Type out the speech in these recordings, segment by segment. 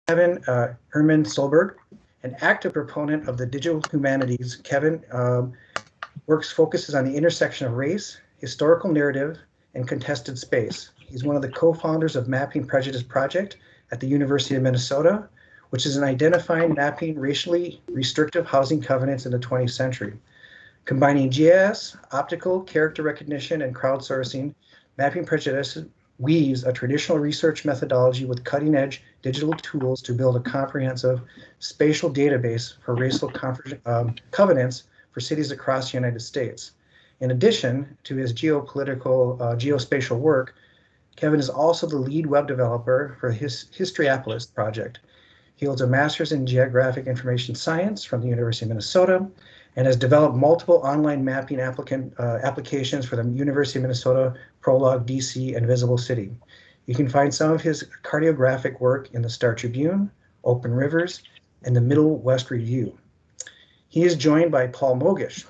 Kevin Erman Solberg, an active proponent of the digital humanities. Kevin focuses on the intersection of race, historical narrative, and contested space. He's one of the co-founders of Mapping Prejudice Project at the University of Minnesota, which is an identifying mapping racially restrictive housing covenants in the 20th century. Combining GIS, optical character recognition, and crowdsourcing, Mapping Prejudice weaves a traditional research methodology with cutting-edge digital tools to build a comprehensive spatial database for racial covenants for cities across the United States. In addition to his geospatial work, Kevin is also the lead web developer for his Historyopolis project. He holds a master's in geographic information science from the University of Minnesota and has developed multiple online mapping applications for the University of Minnesota, Prologue, DC, and Visible City. You can find some of his cartographic work in the Star Tribune, Open Rivers, and the Middle West Review. He is joined by Paul Mogish,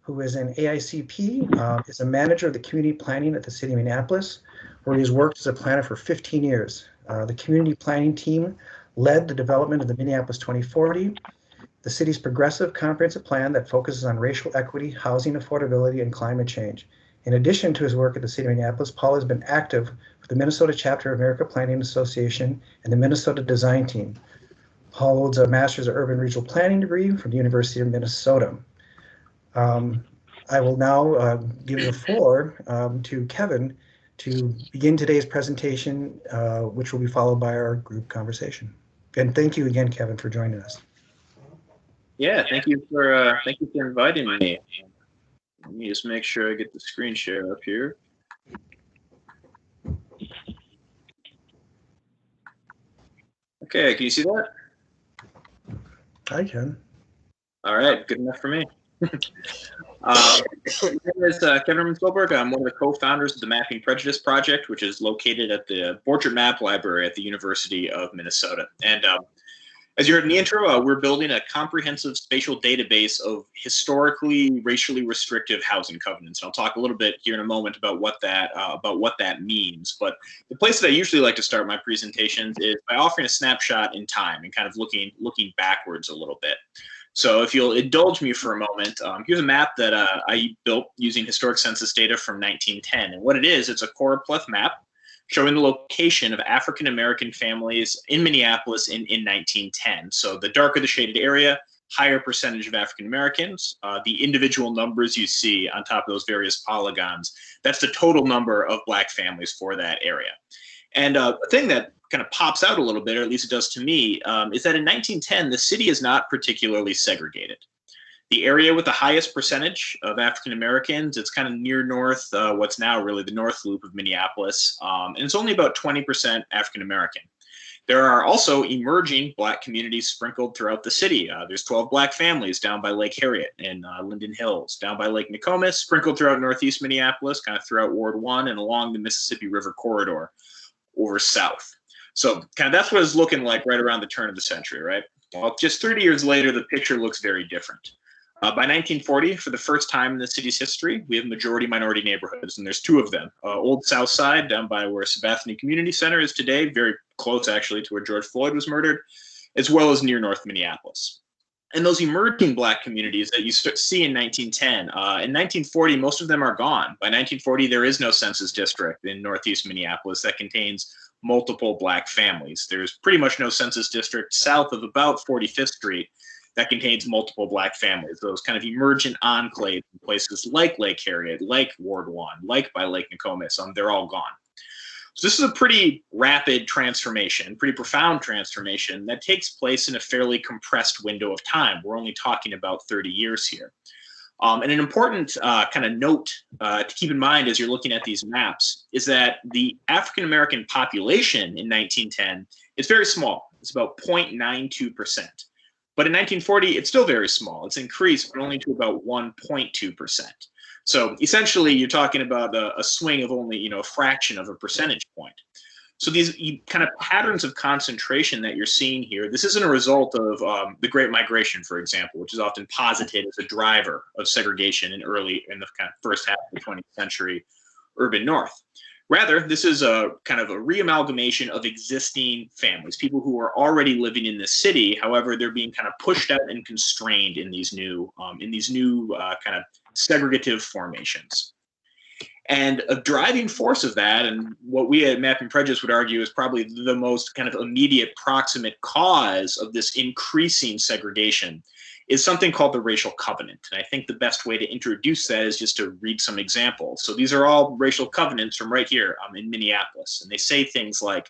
who is an AICP, is a manager of the community planning at the city of Minneapolis, where he has worked as a planner for 15 years. The community planning team led the development of the Minneapolis 2040, the city's progressive comprehensive plan that focuses on racial equity, housing affordability, and climate change. In addition to his work at the city of Minneapolis, Paul has been active with the Minnesota chapter of America Planning Association and the Minnesota Design Team. Paul holds a Master's of Urban Regional Planning degree from the University of Minnesota. I will now give the floor to Kevin to begin today's presentation, which will be followed by our group conversation. And thank you again, Kevin, for joining us. Yeah, thank you for inviting me. Let me just make sure I get the screen share up here. Okay, can you see that? I can. All right, good enough for me. My name is Kevin Solberg. I'm one of the co-founders of the Mapping Prejudice Project, which is located at the Borchardt Map Library at the University of Minnesota. And as you heard in the intro, we're building a comprehensive spatial database of historically racially restrictive housing covenants. And I'll talk a little bit here in a moment about what that means. But the place that I usually like to start my presentations is by offering a snapshot in time and kind of looking backwards a little bit. So if you'll indulge me for a moment, here's a map that I built using historic census data from 1910. And what it is, it's a choropleth map showing the location of African-American families in Minneapolis in 1910. So the darker the shaded area, higher percentage of African-Americans. The individual numbers you see on top of those various polygons, that's the total number of Black families for that area. And a thing that kind of pops out a little bit, or at least it does to me, is that in 1910, the city is not particularly segregated. The area with the highest percentage of African Americans, it's kind of near north, what's now really the North Loop of Minneapolis, and it's only about 20% African American. There are also emerging Black communities sprinkled throughout the city. There's 12 Black families down by Lake Harriet in Linden Hills, down by Lake Nokomis, sprinkled throughout northeast Minneapolis, kind of throughout Ward 1 and along the Mississippi River corridor over south. So kind of that's what it's looking like right around the turn of the century, right? Well, just 30 years later, the picture looks very different. By 1940, for the first time in the city's history, we have majority-minority neighborhoods, and there's two of them. Old South Side, down by where Sabathani Community Center is today, very close actually to where George Floyd was murdered, as well as near North Minneapolis. And those emerging Black communities that you see in 1910, in 1940, most of them are gone. By 1940, there is no census district in northeast Minneapolis that contains multiple Black families. There's pretty much no census district south of about 45th Street that contains multiple Black families. Those kind of emergent enclaves in places like Lake Harriet, like Ward 1, like by Lake Nokomis, they're all gone. So this is a pretty rapid transformation, pretty profound transformation that takes place in a fairly compressed window of time. We're only talking about 30 years here. And an important kind of note to keep in mind as you're looking at these maps is that the African-American population in 1910 is very small. It's about 0.92%. But in 1940, it's still very small. It's increased, but only to about 1.2%. So essentially, you're talking about a swing of only, a fraction of a percentage point. So these kind of patterns of concentration that you're seeing here, this isn't a result of the Great Migration, for example, which is often posited as a driver of segregation in the kind of first half of the 20th century urban North. Rather, this is a kind of a reamalgamation of existing families, people who are already living in the city. However, they're being kind of pushed out and constrained in these new kind of segregative formations. And a driving force of that, and what we at Mapping Prejudice would argue is probably the most kind of immediate proximate cause of this increasing segregation, is something called the racial covenant. And I think the best way to introduce that is just to read some examples. So these are all racial covenants from right here in Minneapolis. And they say things like,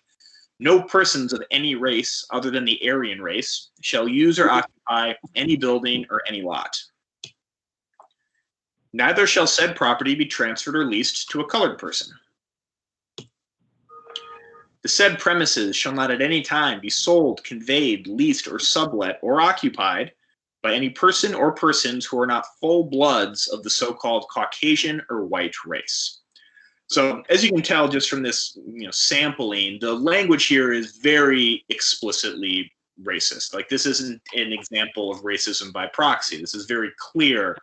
no persons of any race other than the Aryan race shall use or occupy any building or any lot. Neither shall said property be transferred or leased to a colored person. The said premises shall not at any time be sold, conveyed, leased, or sublet, or occupied by any person or persons who are not full bloods of the so-called Caucasian or white race. So as you can tell just from this sampling, the language here is very explicitly racist. Like, this isn't an example of racism by proxy. This is very clear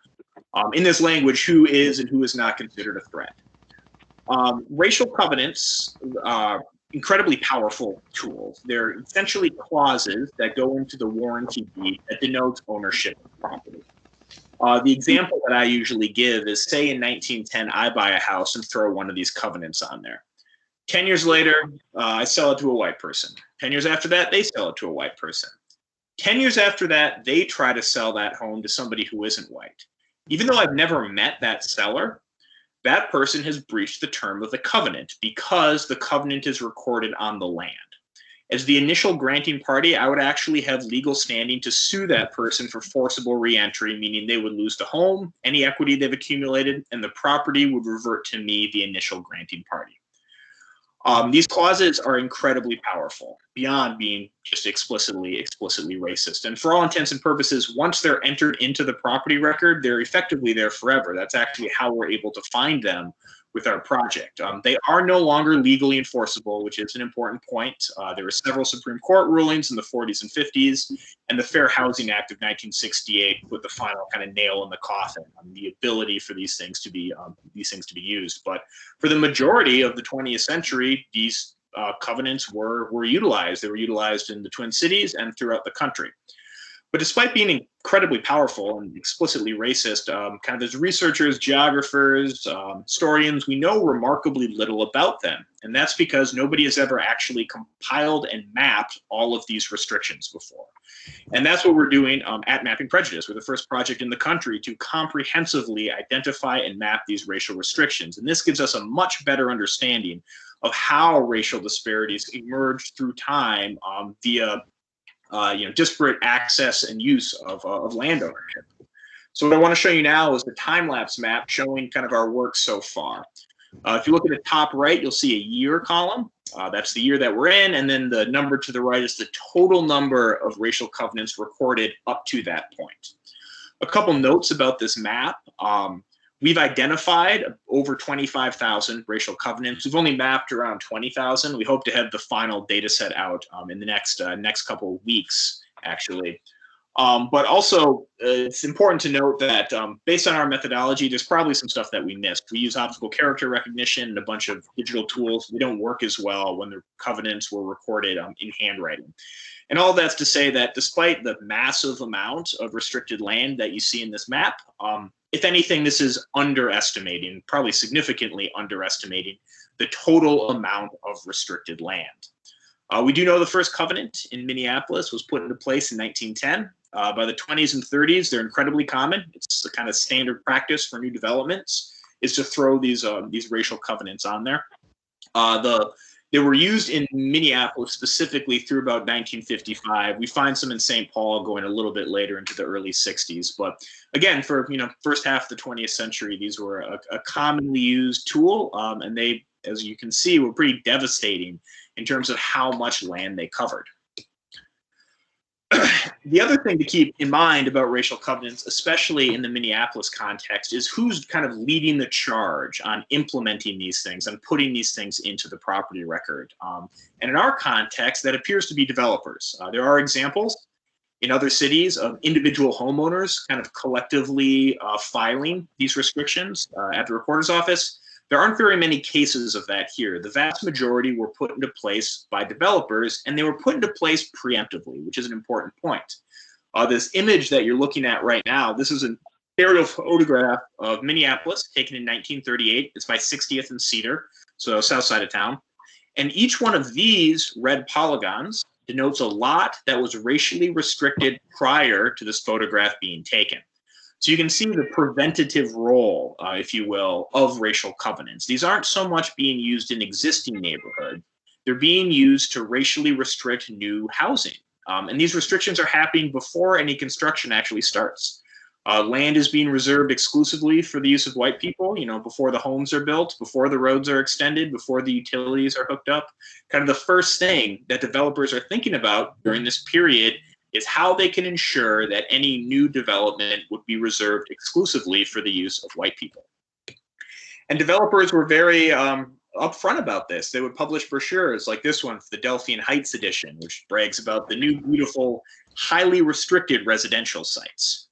in this language who is and who is not considered a threat. Racial covenants are incredibly powerful tools. They're essentially clauses that go into the warranty deed that denotes ownership of property. The example that I usually give is, say in 1910, I buy a house and throw one of these covenants on there. 10 years later, I sell it to a white person. 10 years after that, they sell it to a white person. 10 years after that, they try to sell that home to somebody who isn't white. Even though I've never met that seller, that person has breached the term of the covenant because the covenant is recorded on the land. As the initial granting party, I would actually have legal standing to sue that person for forcible reentry, meaning they would lose the home, any equity they've accumulated, and the property would revert to me, the initial granting party. These clauses are incredibly powerful, beyond being just explicitly racist. And for all intents and purposes, once they're entered into the property record, they're effectively there forever. That's actually how we're able to find them with our project. They are no longer legally enforceable, which is an important point. There were several Supreme Court rulings in the 40s and 50s, and the Fair Housing Act of 1968 put the final kind of nail in the coffin on the ability for these things to be used. But for the majority of the 20th century, these covenants were utilized. They were utilized in the Twin Cities and throughout the country. But despite being incredibly powerful and explicitly racist, kind of as researchers, geographers, historians, we know remarkably little about them. And that's because nobody has ever actually compiled and mapped all of these restrictions before. And that's what we're doing at Mapping Prejudice. We're the first project in the country to comprehensively identify and map these racial restrictions. And this gives us a much better understanding of how racial disparities emerged through time via disparate access and use of land ownership. So what I want to show you now is the time-lapse map showing kind of our work so far. If you look at the top right, you'll see a year column. That's the year that we're in, and then the number to the right is the total number of racial covenants recorded up to that point. A couple notes about this map. We've identified over 25,000 racial covenants. We've only mapped around 20,000. We hope to have the final data set out in the next couple of weeks, actually. But also, it's important to note that based on our methodology, there's probably some stuff that we missed. We use optical character recognition and a bunch of digital tools. They don't work as well when the covenants were recorded in handwriting. And all that's to say that despite the massive amount of restricted land that you see in this map, if anything, this is underestimating, probably significantly underestimating, the total amount of restricted land. We do know the first covenant in Minneapolis was put into place in 1910. By the 20s and 30s, they're incredibly common. It's the kind of standard practice for new developments is to throw these racial covenants on there. They were used in Minneapolis specifically through about 1955. We find some in St. Paul going a little bit later into the early 60s. But again, for first half of the 20th century, these were a commonly used tool, and they, as you can see, were pretty devastating in terms of how much land they covered. The other thing to keep in mind about racial covenants, especially in the Minneapolis context, is who's kind of leading the charge on implementing these things and putting these things into the property record. And in our context, that appears to be developers. There are examples in other cities of individual homeowners kind of collectively filing these restrictions at the recorder's office. There aren't very many cases of that here. The vast majority were put into place by developers, and they were put into place preemptively, which is an important point. This image that you're looking at right now, this is an aerial photograph of Minneapolis taken in 1938. It's by 60th and Cedar, so south side of town. And each one of these red polygons denotes a lot that was racially restricted prior to this photograph being taken. So you can see the preventative role, if you will, of racial covenants. These aren't so much being used in existing neighborhoods. They're being used to racially restrict new housing. And these restrictions are happening before any construction actually starts. Land is being reserved exclusively for the use of white people, before the homes are built, before the roads are extended, before the utilities are hooked up. Kind of the first thing that developers are thinking about during this period is how they can ensure that any new development would be reserved exclusively for the use of white people. And developers were very upfront about this. They would publish brochures like this one, the Delphian Heights edition, which brags about the new, beautiful, highly restricted residential sites.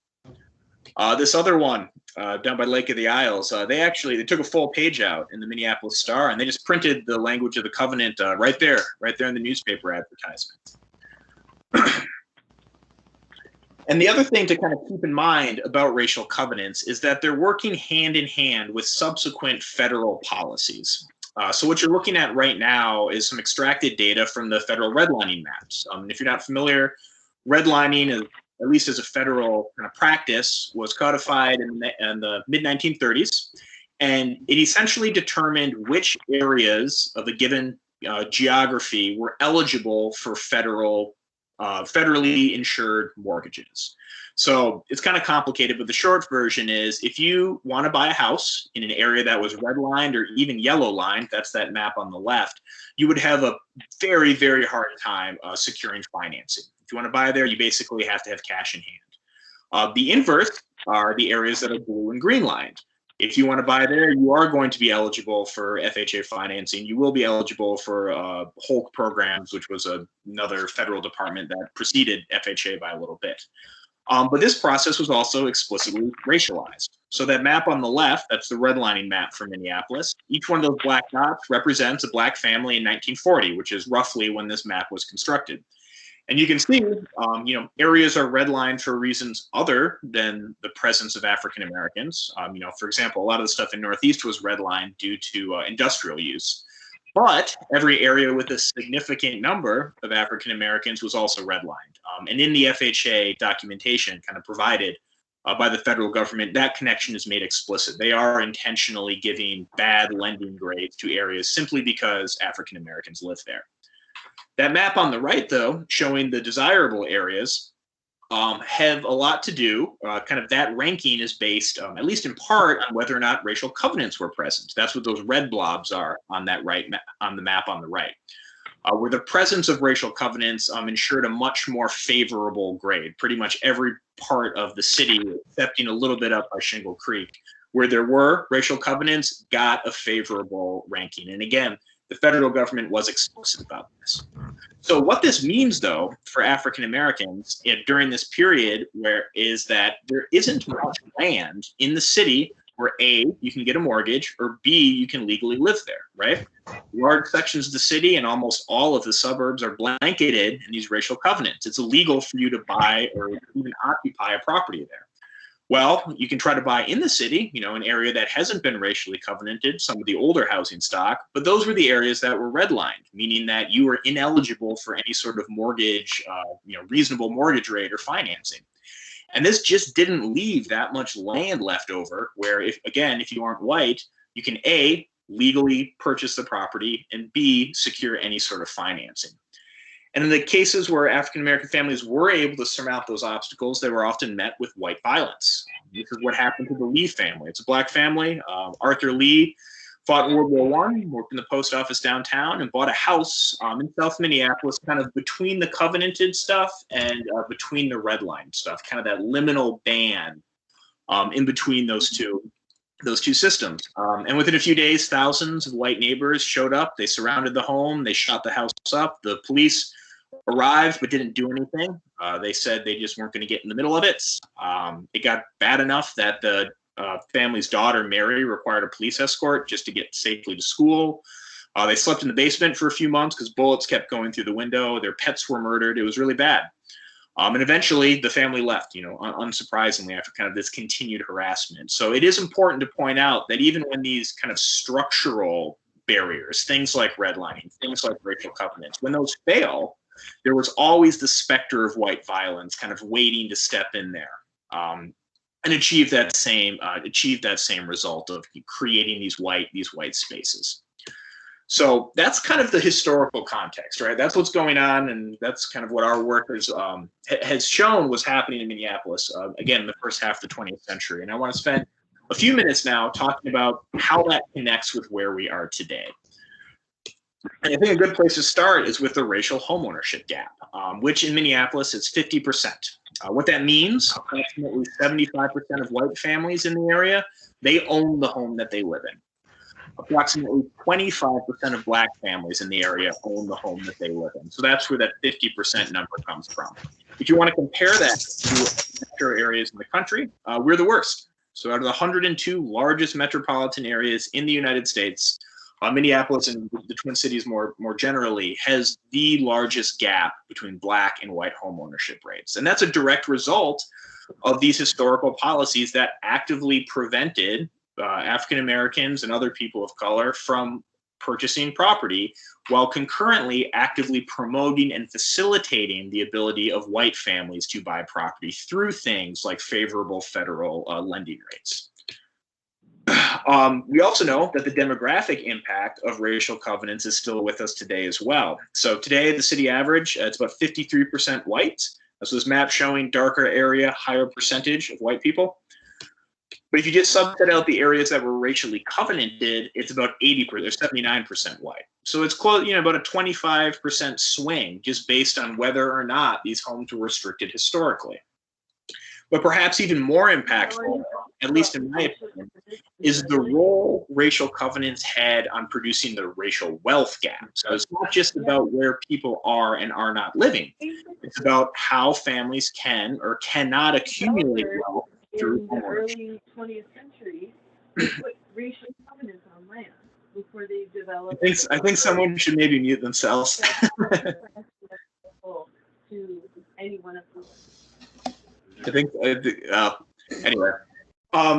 This other one down by Lake of the Isles, they took a full page out in the Minneapolis Star, and they just printed the language of the covenant right there in the newspaper advertisement. And the other thing to kind of keep in mind about racial covenants is that they're working hand in hand with subsequent federal policies. So what you're looking at right now is some extracted data from the federal redlining maps. If you're not familiar, redlining, at least as a federal kind of practice, was codified in the mid-1930s. And it essentially determined which areas of a given geography were eligible for federally insured mortgages. So it's kind of complicated, but the short version is if you want to buy a house in an area that was redlined or even yellow lined, that's that map on the left, you would have a very, very hard time securing financing. If you want to buy there, you basically have to have cash in hand. The inverse are the areas that are blue and green lined. If you want to buy there, you are going to be eligible for FHA financing. You will be eligible for HOLC programs, which was another federal department that preceded FHA by a little bit. But this process was also explicitly racialized. So that map on the left, that's the redlining map for Minneapolis. Each one of those black dots represents a black family in 1940, which is roughly when this map was constructed. And you can see, areas are redlined for reasons other than the presence of African Americans. For example, a lot of the stuff in Northeast was redlined due to industrial use. But every area with a significant number of African Americans was also redlined. And in the FHA documentation kind of provided by the federal government, that connection is made explicit. They are intentionally giving bad lending grades to areas simply because African Americans live there. That map on the right, though, showing the desirable areas, have a lot to do. Kind of that ranking is based, at least in part, on whether or not racial covenants were present. That's what those red blobs are on that on the map on the right. Where the presence of racial covenants ensured a much more favorable grade. Pretty much every part of the city, excepting a little bit up by Shingle Creek, where there were racial covenants, got a favorable ranking. And again, the federal government was explicit about this. So what this means, though, for African Americans during this period is that there isn't much land in the city where A, you can get a mortgage, or B, you can legally live there, right? Large sections of the city and almost all of the suburbs are blanketed in these racial covenants. It's illegal for you to buy or even occupy a property there. Well, you can try to buy in the city, an area that hasn't been racially covenanted, some of the older housing stock, but those were the areas that were redlined, meaning that you were ineligible for any sort of mortgage, reasonable mortgage rate or financing. And this just didn't leave that much land left over where, if you aren't white, you can A, legally purchase the property, and B, secure any sort of financing. And in the cases where African-American families were able to surmount those obstacles, they were often met with white violence. This is what happened to the Lee family. It's a black family. Arthur Lee fought in World War I, worked in the post office downtown, and bought a house in South Minneapolis, kind of between the covenanted stuff and between the redlined stuff, kind of that liminal band in between those two systems. And within a few days, thousands of white neighbors showed up. They surrounded the home. They shot the house up. The police arrived but didn't do anything. They said they just weren't going to get in the middle of it. It got bad enough that the family's daughter, Mary, required a police escort just to get safely to school. They slept in the basement for a few months because bullets kept going through the window. Their pets were murdered. It was really bad. And eventually the family left, unsurprisingly, after kind of this continued harassment. So it is important to point out that even when these kind of structural barriers, things like redlining, things like racial covenants, when those fail, there was always the specter of white violence kind of waiting to step in there and achieve that same result of creating these white spaces. So that's kind of the historical context, right? That's what's going on, and that's kind of what our work has shown was happening in Minneapolis, again, in the first half of the 20th century. And I want to spend a few minutes now talking about how that connects with where we are today. And I think a good place to start is with the racial homeownership gap, which in Minneapolis is 50%. What that means, approximately 75% of white families in the area, they own the home that they live in. Approximately 25% of Black families in the area own the home that they live in. So that's where that 50% number comes from. If you want to compare that to metro areas in the country, we're the worst. So out of the 102 largest metropolitan areas in the United States, Minneapolis and the Twin Cities more generally has the largest gap between Black and white home ownership rates. And that's a direct result of these historical policies that actively prevented African Americans and other people of color from purchasing property, while concurrently actively promoting and facilitating the ability of white families to buy property through things like favorable federal lending rates. We also know that the demographic impact of racial covenants is still with us today as well. So today, the city average, it's about 53% white. So this map showing darker area, higher percentage of white people. But if you just subset out the areas that were racially covenanted, it's about 80% or 79% white. So it's close, about a 25% swing just based on whether or not these homes were restricted historically. But perhaps even more impactful, at least in my opinion, is the role racial covenants had on producing the racial wealth gap. So it's not just about where people are and are not living. It's about how families can or cannot accumulate wealth through in the early 20th century, they put racial covenants on land before they developed. I think someone should maybe mute themselves. To any one of them. Anyway.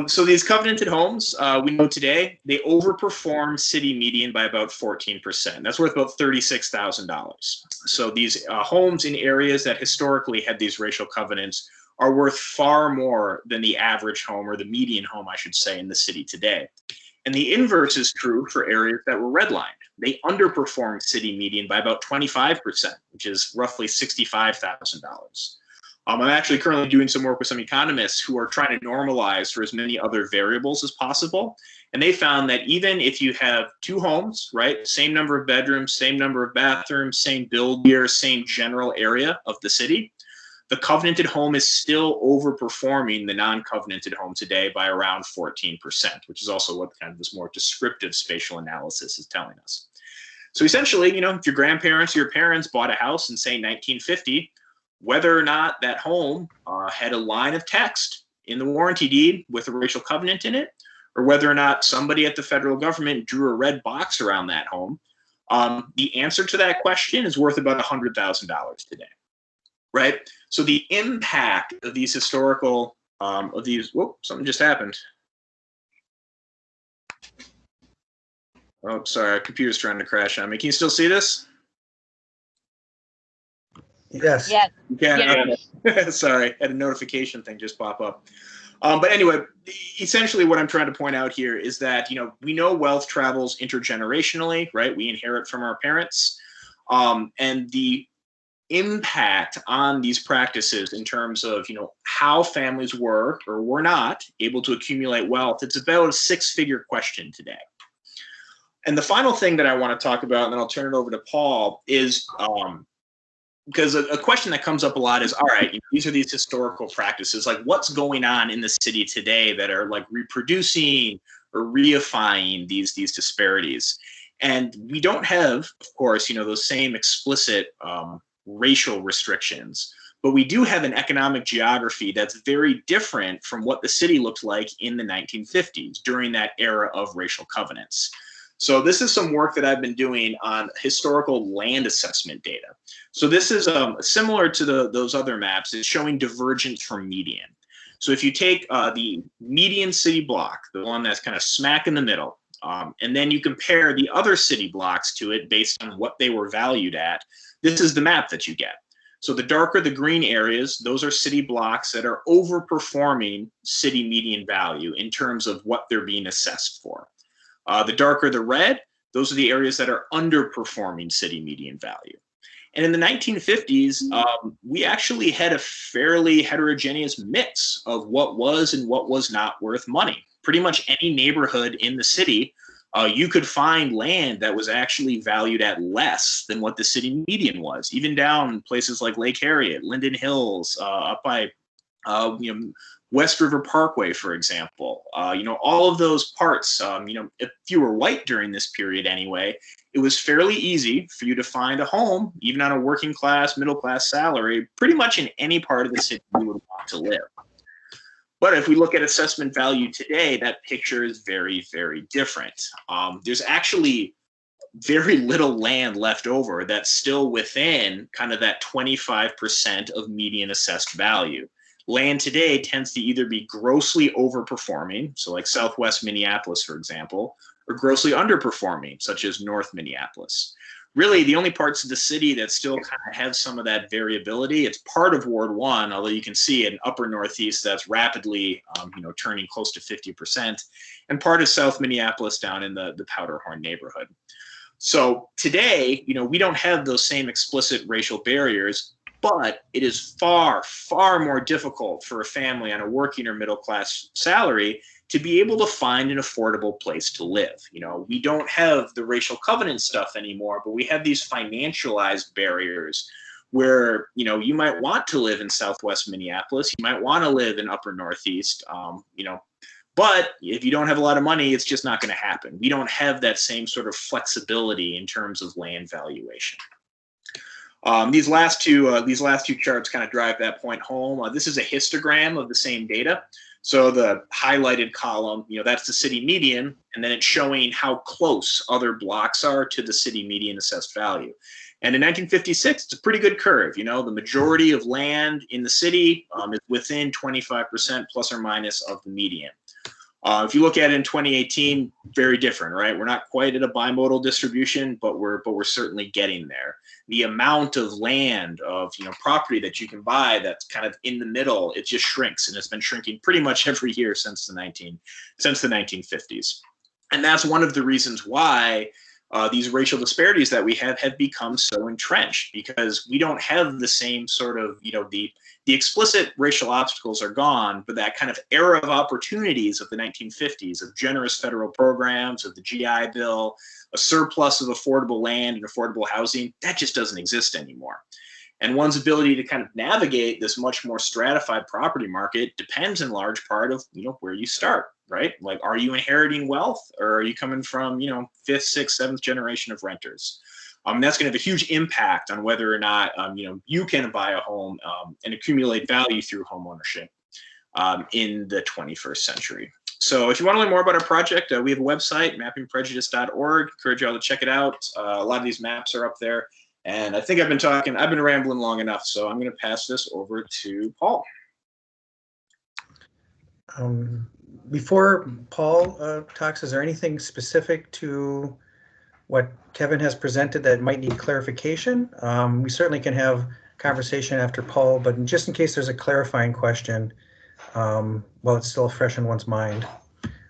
So these covenanted homes, we know today, they overperform city median by about 14%. That's worth about $36,000. So these homes in areas that historically had these racial covenants are worth far more than the average home, or the median home, I should say, in the city today. And the inverse is true for areas that were redlined. They underperformed city median by about 25%, which is roughly $65,000. I'm actually currently doing some work with some economists who are trying to normalize for as many other variables as possible. And they found that even if you have two homes, right, same number of bedrooms, same number of bathrooms, same build year, same general area of the city, the covenanted home is still overperforming the non-covenanted home today by around 14%, which is also what kind of this more descriptive spatial analysis is telling us. So essentially, if your grandparents or your parents bought a house in, say, 1950, whether or not that home had a line of text in the warranty deed with a racial covenant in it, or whether or not somebody at the federal government drew a red box around that home, the answer to that question is worth about $100,000 today, right? So the impact of these historical, whoop, something just happened. Oh, sorry, our computer's trying to crash on me. Can you still see this? Yes. Yes. You can? Yes. Sorry, had a notification thing just pop up. But anyway, essentially what I'm trying to point out here is that, we know wealth travels intergenerationally, right? We inherit from our parents. And the impact on these practices in terms of, how families were or were not able to accumulate wealth, it's about a six-figure question today. And the final thing that I want to talk about, and then I'll turn it over to Paul, is because a question that comes up a lot is, all right, these are these historical practices, like what's going on in the city today that are like reproducing or reifying these disparities? And we don't have, of course, those same explicit racial restrictions, But we do have an economic geography that's very different from what the city looked like in the 1950s during that era of racial covenants. So this is some work that I've been doing on historical land assessment data. So this is similar to those other maps. It's showing divergence from median. So if you take the median city block, the one that's kind of smack in the middle, and then you compare the other city blocks to it based on what they were valued at, this is the map that you get. So the darker the green areas, those are city blocks that are overperforming city median value in terms of what they're being assessed for. The darker the red, those are the areas that are underperforming city median value. And in the 1950s, we actually had a fairly heterogeneous mix of what was and what was not worth money. Pretty much any neighborhood in the city, you could find land that was actually valued at less than what the city median was, even down places like Lake Harriet, Linden Hills, up by West River Parkway, for example. All of those parts, if you were white during this period anyway, it was fairly easy for you to find a home, even on a working class, middle class salary, pretty much in any part of the city you would want to live. But if we look at assessment value today, that picture is very, very different. There's actually very little land left over that's still within kind of that 25% of median assessed value. Land today tends to either be grossly overperforming, so like Southwest Minneapolis, for example, or grossly underperforming, such as North Minneapolis. Really, the only parts of the city that still kind of have some of that variability, it's part of Ward 1, although you can see in upper Northeast that's rapidly turning close to 50%, and part of South Minneapolis down in the Powderhorn neighborhood. So today, we don't have those same explicit racial barriers, but it is far, far more difficult for a family on a working or middle class salary to be able to find an affordable place to live. We don't have the racial covenant stuff anymore, but we have these financialized barriers where, you might want to live in Southwest Minneapolis, you might want to live in upper Northeast, but if you don't have a lot of money, it's just not going to happen. We don't have that same sort of flexibility in terms of land valuation. These last two charts kind of drive that point home. This is a histogram of the same data. So the highlighted column, that's the city median, and then it's showing how close other blocks are to the city median assessed value. And in 1956, it's a pretty good curve. The majority of land in the city is within 25% plus or minus of the median. If you look at it in 2018, very different, right? We're not quite at a bimodal distribution, but we're certainly getting there. The amount of land, of property that you can buy that's kind of in the middle, it just shrinks, and it's been shrinking pretty much every year since the 1950s. And that's one of the reasons why these racial disparities that we have become so entrenched, because we don't have the same sort of, the explicit racial obstacles are gone, but that kind of era of opportunities of the 1950s, of generous federal programs, of the GI Bill, a surplus of affordable land and affordable housing, that just doesn't exist anymore. And one's ability to kind of navigate this much more stratified property market depends in large part of, where you start, right? Like, are you inheriting wealth, or are you coming from, 5th, 6th, 7th generation of renters? That's going to have a huge impact on whether or not, you can buy a home and accumulate value through home ownership in the 21st century. So if you want to learn more about our project, we have a website, mappingprejudice.org. Encourage you all to check it out. A lot of these maps are up there. And I think I've been rambling long enough, so I'm going to pass this over to Paul. Before Paul talks, is there anything specific to what Kevin has presented that might need clarification? We certainly can have conversation after Paul, but just in case there's a clarifying question, while it's still fresh in one's mind.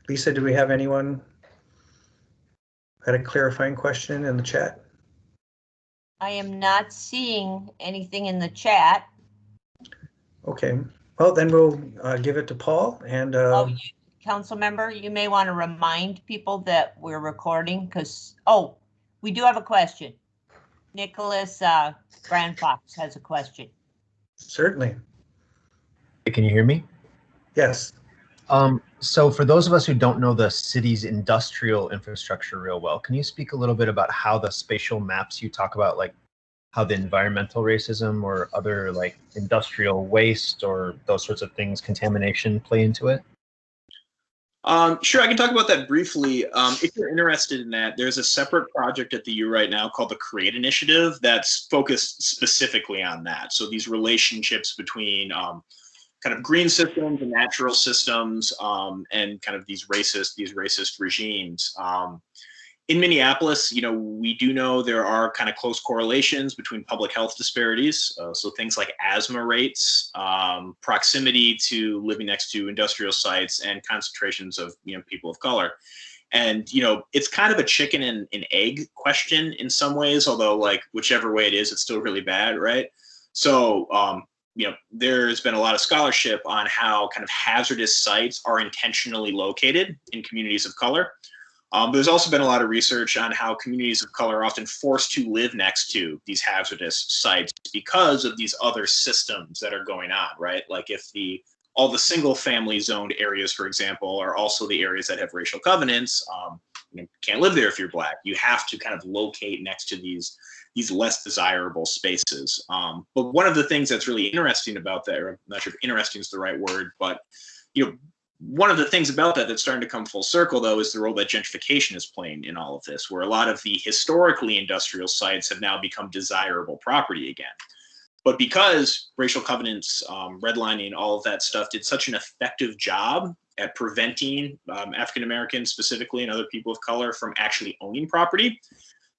Lisa, do we have anyone had a clarifying question in the chat? I am not seeing anything in the chat. Okay, well then we'll give it to Paul. And Council member, you may want to remind people that we're recording, because we do have a question. Nicholas Grand Fox has a question. Certainly. Can you hear me? Yes. So for those of us who don't know the city's industrial infrastructure real well, can you speak a little bit about how the spatial maps you talk about, like how the environmental racism or other like industrial waste or those sorts of things, contamination, play into it? Sure, I can talk about that briefly. If you're interested in that, there's a separate project at the U right now called the CREATE Initiative that's focused specifically on that. So these relationships between kind of green systems and natural systems, and kind of these racist regimes. In Minneapolis, we do know there are kind of close correlations between public health disparities. So things like asthma rates, proximity to living next to industrial sites, and concentrations of people of color. And it's kind of a chicken and egg question in some ways, although like whichever way it is, it's still really bad, right? So there's been a lot of scholarship on how kind of hazardous sites are intentionally located in communities of color. There's also been a lot of research on how communities of color are often forced to live next to these hazardous sites because of these other systems that are going on, right? Like if all the single family zoned areas, for example, are also the areas that have racial covenants, you can't live there if you're Black. You have to kind of locate next to these less desirable spaces. But one of the things that's really interesting about that, or I'm not sure if interesting is the right word, but one of the things about that that's starting to come full circle, though, is the role that gentrification is playing in all of this, where a lot of the historically industrial sites have now become desirable property again. But because racial covenants, redlining, all of that stuff did such an effective job at preventing African Americans specifically and other people of color from actually owning property,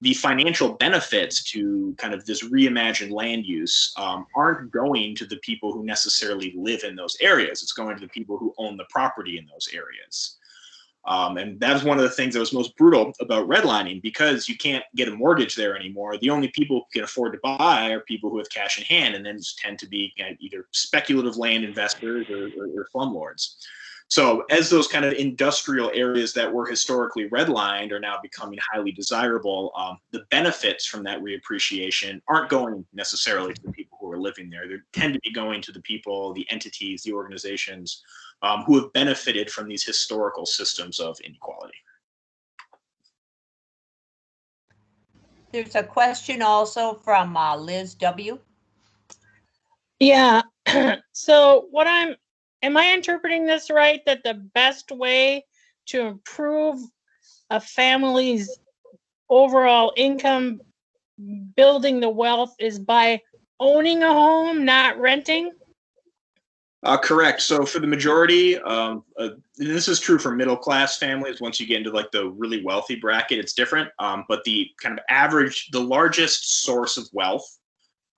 the financial benefits to kind of this reimagined land use aren't going to the people who necessarily live in those areas. It's going to the people who own the property in those areas. And that's one of the things that was most brutal about redlining, because you can't get a mortgage there anymore. The only people who can afford to buy are people who have cash in hand, and then tend to be either speculative land investors or slumlords. So as those kind of industrial areas that were historically redlined are now becoming highly desirable, the benefits from that reappreciation aren't going necessarily to the people who are living there. They tend to be going to the people, the entities, the organizations who have benefited from these historical systems of inequality. There's a question also from Liz W. Yeah. So am I interpreting this right, that the best way to improve a family's overall income, building the wealth, is by owning a home, not renting? Correct. So for the majority, this is true for middle class families. Once you get into like the really wealthy bracket, it's different. But the kind of average, the largest source of wealth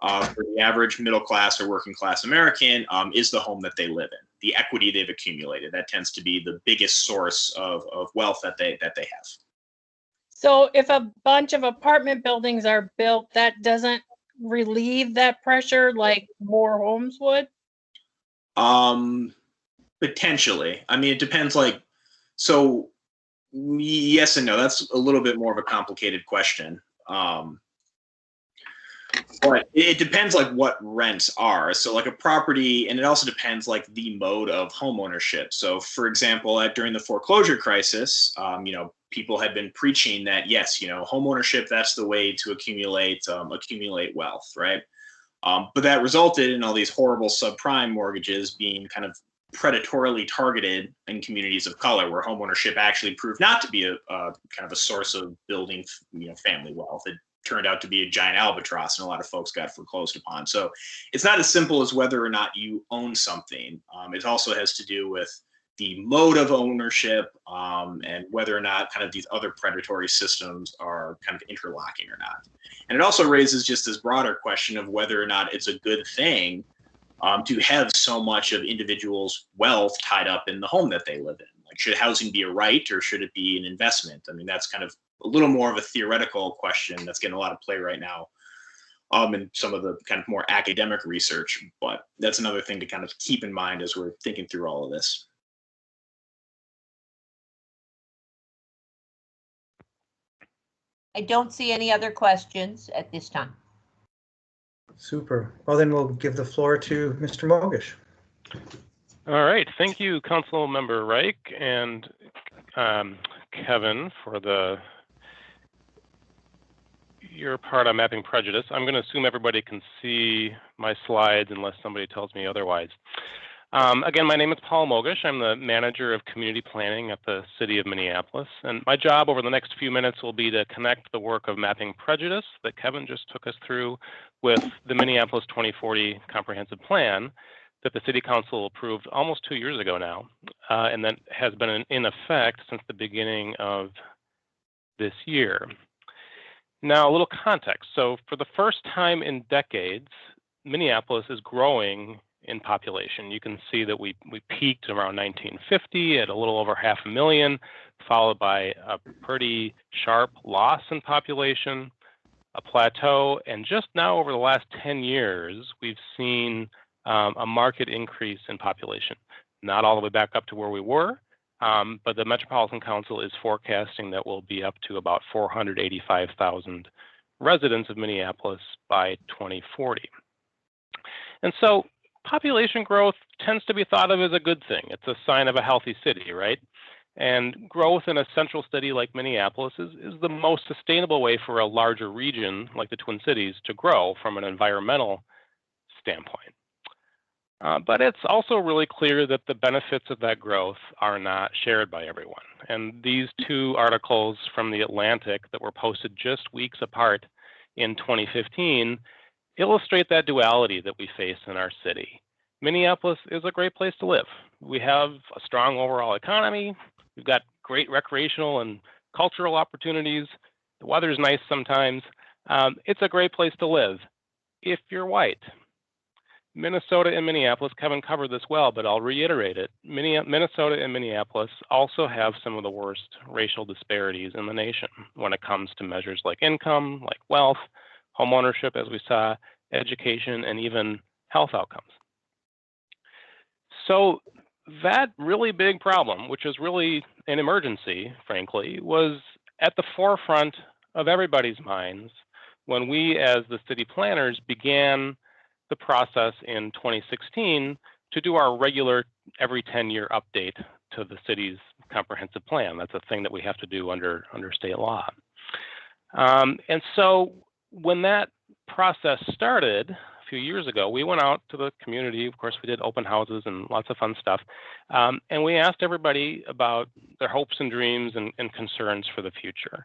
for the average middle class or working class American is the home that they live in, the equity they've accumulated. That tends to be the biggest source of wealth that they have. So if a bunch of apartment buildings are built, that doesn't relieve that pressure like more homes would? Potentially. I mean, it depends. So yes and no. That's a little bit more of a complicated question. But it depends like what rents are. So like a property, and it also depends like the mode of home ownership. So for example, during the foreclosure crisis, people had been preaching that, yes, home ownership, that's the way to accumulate wealth, right? But that resulted in all these horrible subprime mortgages being kind of predatorily targeted in communities of color, where homeownership actually proved not to be a kind of a source of building, family wealth. It turned out to be a giant albatross, and a lot of folks got foreclosed upon. So it's not as simple as whether or not you own something. It also has to do with the mode of ownership and whether or not kind of these other predatory systems are kind of interlocking or not. And it also raises just this broader question of whether or not it's a good thing to have so much of individuals' wealth tied up in the home that they live in. Like, should housing be a right, or should it be an investment? I mean, that's kind of a little more of a theoretical question that's getting a lot of play right now in some of the kind of more academic research. But that's another thing to kind of keep in mind as we're thinking through all of this. I don't see any other questions at this time. Super. Well, then we'll give the floor to Mr. Mogish. All right. Thank you, Council Member Reich and Kevin, for your part on mapping prejudice. I'm going to assume everybody can see my slides unless somebody tells me otherwise. Again, my name is Paul Mogish. I'm the manager of community planning at the city of Minneapolis. And my job over the next few minutes will be to connect the work of mapping prejudice that Kevin just took us through with the Minneapolis 2040 comprehensive plan that the city council approved almost 2 years ago now, and that has been in effect since the beginning of this year. Now, a little context. So for the first time in decades, Minneapolis is growing in population. You can see that we peaked around 1950 at a little over 500,000, followed by a pretty sharp loss in population, a plateau, and just now over the last 10 years, we've seen a marked increase in population. Not all the way back up to where we were, but the Metropolitan Council is forecasting that we'll be up to about 485,000 residents of Minneapolis by 2040. And so population growth tends to be thought of as a good thing. It's a sign of a healthy city, right? And growth in a central city like Minneapolis is the most sustainable way for a larger region like the Twin Cities to grow from an environmental standpoint. But it's also really clear that the benefits of that growth are not shared by everyone. And these two articles from The Atlantic that were posted just weeks apart in 2015 illustrate that duality that we face in our city. Minneapolis is a great place to live. We have a strong overall economy. We've got great recreational and cultural opportunities. The weather's nice sometimes. It's a great place to live if you're white. Minnesota and Minneapolis, Kevin covered this well, but I'll reiterate it. Minnesota and Minneapolis also have some of the worst racial disparities in the nation when it comes to measures like income, like wealth, homeownership, as we saw, education, and even health outcomes. So that really big problem, which is really an emergency, frankly, was at the forefront of everybody's minds when we, as the city planners, began the process in 2016 to do our regular every 10-year update to the city's comprehensive plan. That's a thing that we have to do under state law. And so when that process started a few years ago, we went out to the community. Of course, we did open houses and lots of fun stuff. And we asked everybody about their hopes and dreams and concerns for the future.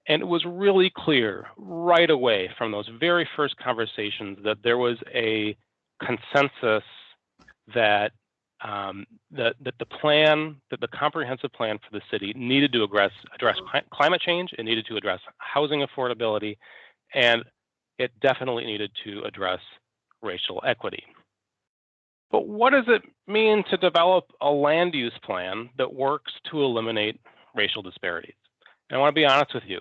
And it was really clear right away from those very first conversations that there was a consensus that the plan, that the comprehensive plan for the city needed to address climate change, it needed to address housing affordability, and it definitely needed to address racial equity. But what does it mean to develop a land use plan that works to eliminate racial disparities? And I want to be honest with you,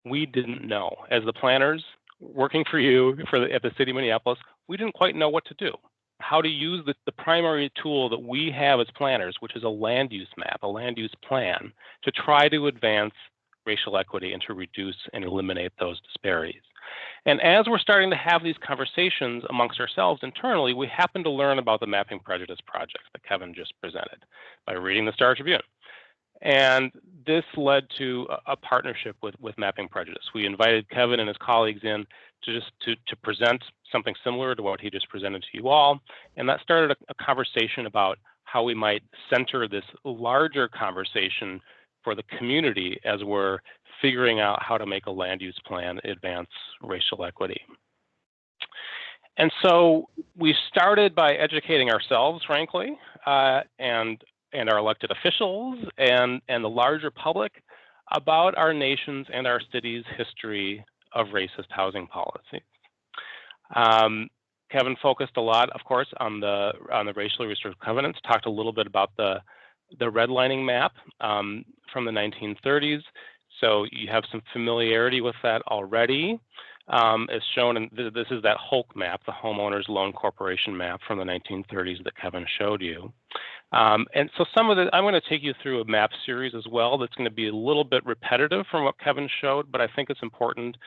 we didn't know. As the planners working for you at the city of Minneapolis, we didn't quite know what to do, how to use the primary tool that we have as planners, which is a land use map, a land use plan, to try to advance racial equity and to reduce and eliminate those disparities. And as we're starting to have these conversations amongst ourselves internally, we happen to learn about the Mapping Prejudice project that Kevin just presented by reading the Star Tribune. And this led to a partnership with Mapping Prejudice. We invited Kevin and his colleagues in to present something similar to what he just presented to you all. And that started a conversation about how we might center this larger conversation for the community as we're figuring out how to make a land use plan advance racial equity. And so we started by educating ourselves, frankly, and our elected officials and the larger public about our nation's and our city's history of racist housing policy. Kevin focused a lot, of course, on the racially restrictive covenants, talked a little bit about the redlining map from the 1930s. So you have some familiarity with that already. As shown in this is that HOLC map, the Homeowners Loan Corporation map from the 1930s that Kevin showed you. And so some of I'm going to take you through a map series as well that's going to be a little bit repetitive from what Kevin showed, but I think it's important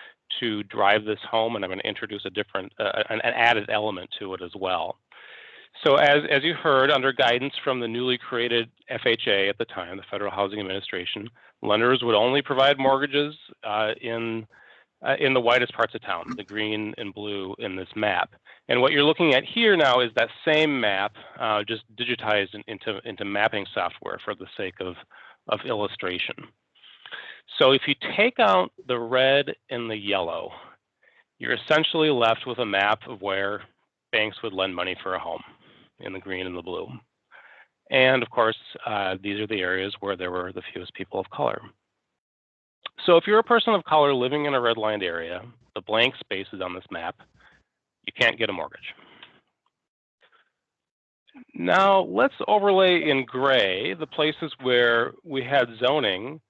to drive this home, and I'm going to introduce a different, an added element to it as well. So as you heard, under guidance from the newly created FHA at the time, the Federal Housing Administration, lenders would only provide mortgages in in the whitest parts of town, the green and blue in this map. And what you're looking at here now is that same map, just digitized into mapping software for the sake of illustration. So if you take out the red and the yellow, you're essentially left with a map of where banks would lend money for a home in the green and the blue. And of course, these are the areas where there were the fewest people of color. So if you're a person of color living in a redlined area, the blank spaces on this map, you can't get a mortgage. Now let's overlay in gray the places where we had zoning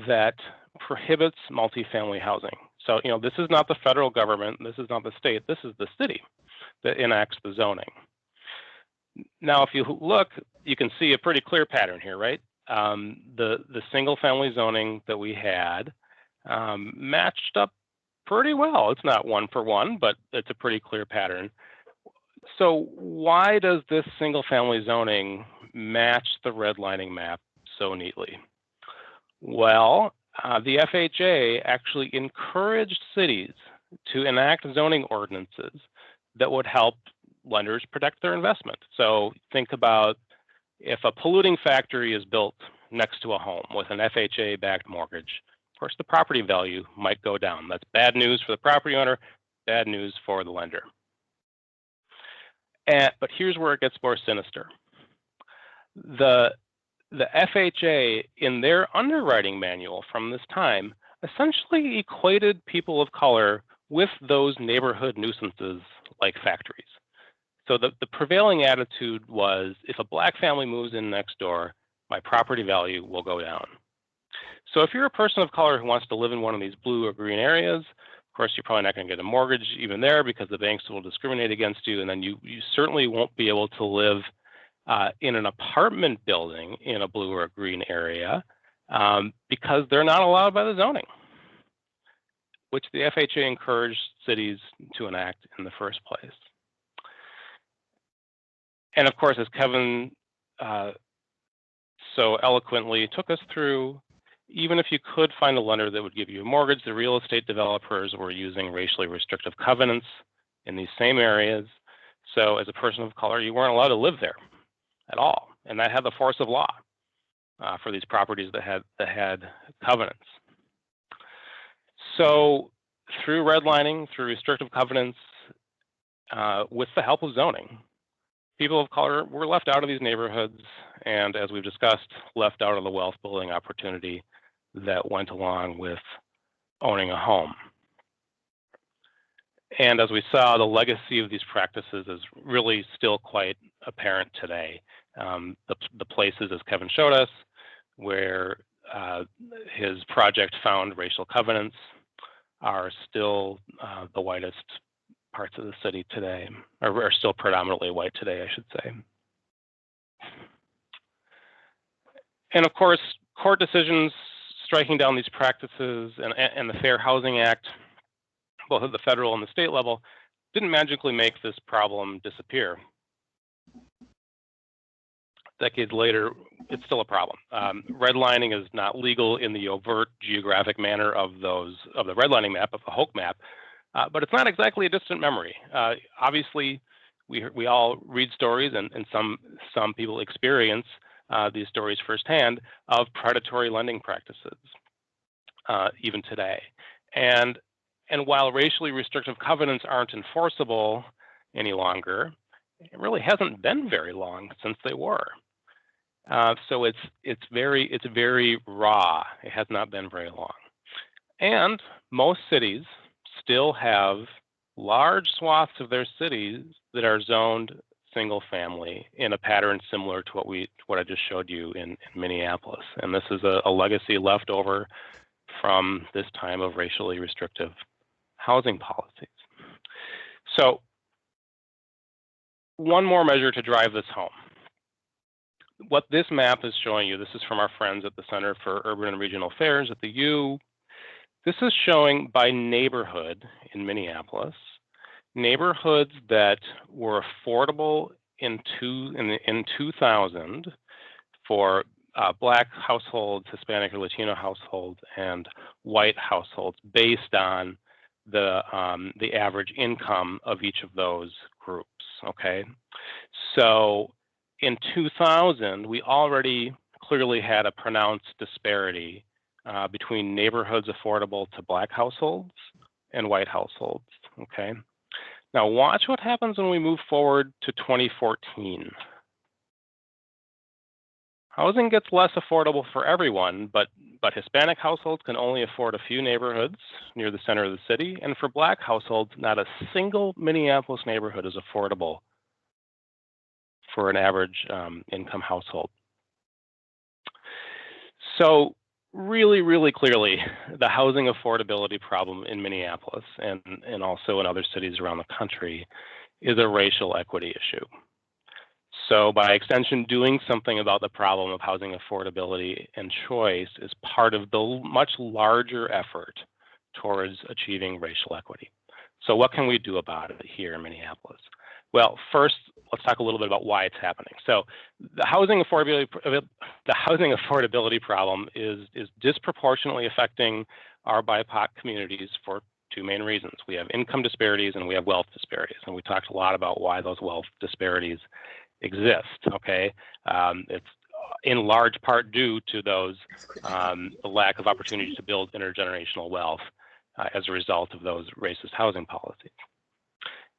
that prohibits multifamily housing. So, this is not the federal government, this is not the state, this is the city that enacts the zoning. Now, if you look, you can see a pretty clear pattern here, right? The single family zoning that we had matched up pretty well. It's not one for one, but it's a pretty clear pattern. So why does this single family zoning match the redlining map so neatly? Well, the FHA actually encouraged cities to enact zoning ordinances that would help lenders protect their investment. So think about if a polluting factory is built next to a home with an FHA-backed mortgage, of course, the property value might go down. That's bad news for the property owner, bad news for the lender. But here's where it gets more sinister. The FHA, in their underwriting manual from this time, essentially equated people of color with those neighborhood nuisances like factories. So the prevailing attitude was, if a black family moves in next door, my property value will go down. So if you're a person of color who wants to live in one of these blue or green areas, of course, you're probably not going to get a mortgage even there because the banks will discriminate against you, and then you certainly won't be able to live in an apartment building in a blue or a green area because they're not allowed by the zoning, which the FHA encouraged cities to enact in the first place. And of course, as Kevin so eloquently took us through, even if you could find a lender that would give you a mortgage, the real estate developers were using racially restrictive covenants in these same areas. So as a person of color, you weren't allowed to live there at all. And that had the force of law for these properties that had covenants. So through redlining, through restrictive covenants, with the help of zoning, people of color were left out of these neighborhoods, and as we've discussed, left out of the wealth building opportunity that went along with owning a home. And as we saw, the legacy of these practices is really still quite apparent today. The places, as Kevin showed us, where his project found racial covenants are still the whitest parts of the city today, or are still predominantly white today, I should say. And of course, court decisions striking down these practices and the Fair Housing Act, both at the federal and the state level, didn't magically make this problem disappear. Decades later, it's still a problem. Redlining is not legal in the overt geographic manner of the redlining map, of the Hoke map, but it's not exactly a distant memory. Obviously, we all read stories, and some people experience these stories firsthand of predatory lending practices, even today. And while racially restrictive covenants aren't enforceable any longer, it really hasn't been very long since they were. So it's very raw. It has not been very long. And most cities still have large swaths of their cities that are zoned single family in a pattern similar to what I just showed you in Minneapolis. And this is a legacy left over from this time of racially restrictive housing policies. So one more measure to drive this home. What this map is showing you, this is from our friends at the Center for Urban and Regional Affairs at the U. This is showing by neighborhood in Minneapolis, neighborhoods that were affordable in 2000 for Black households, Hispanic or Latino households, and white households based on the average income of each of those groups. Okay, so in 2000, we already clearly had a pronounced disparity between neighborhoods affordable to Black households and white households. Okay, now watch what happens when we move forward to 2014. Housing gets less affordable for everyone, but Hispanic households can only afford a few neighborhoods near the center of the city. And for Black households, not a single Minneapolis neighborhood is affordable for an average income household. So really, really clearly, the housing affordability problem in Minneapolis and also in other cities around the country is a racial equity issue. So by extension, doing something about the problem of housing affordability and choice is part of the much larger effort towards achieving racial equity. So what can we do about it here in Minneapolis? Well, first, let's talk a little bit about why it's happening. So the housing affordability problem is disproportionately affecting our BIPOC communities for two main reasons. We have income disparities and we have wealth disparities. And we talked a lot about why those wealth disparities exist. Okay, it's in large part due to those the lack of opportunity to build intergenerational wealth as a result of those racist housing policies.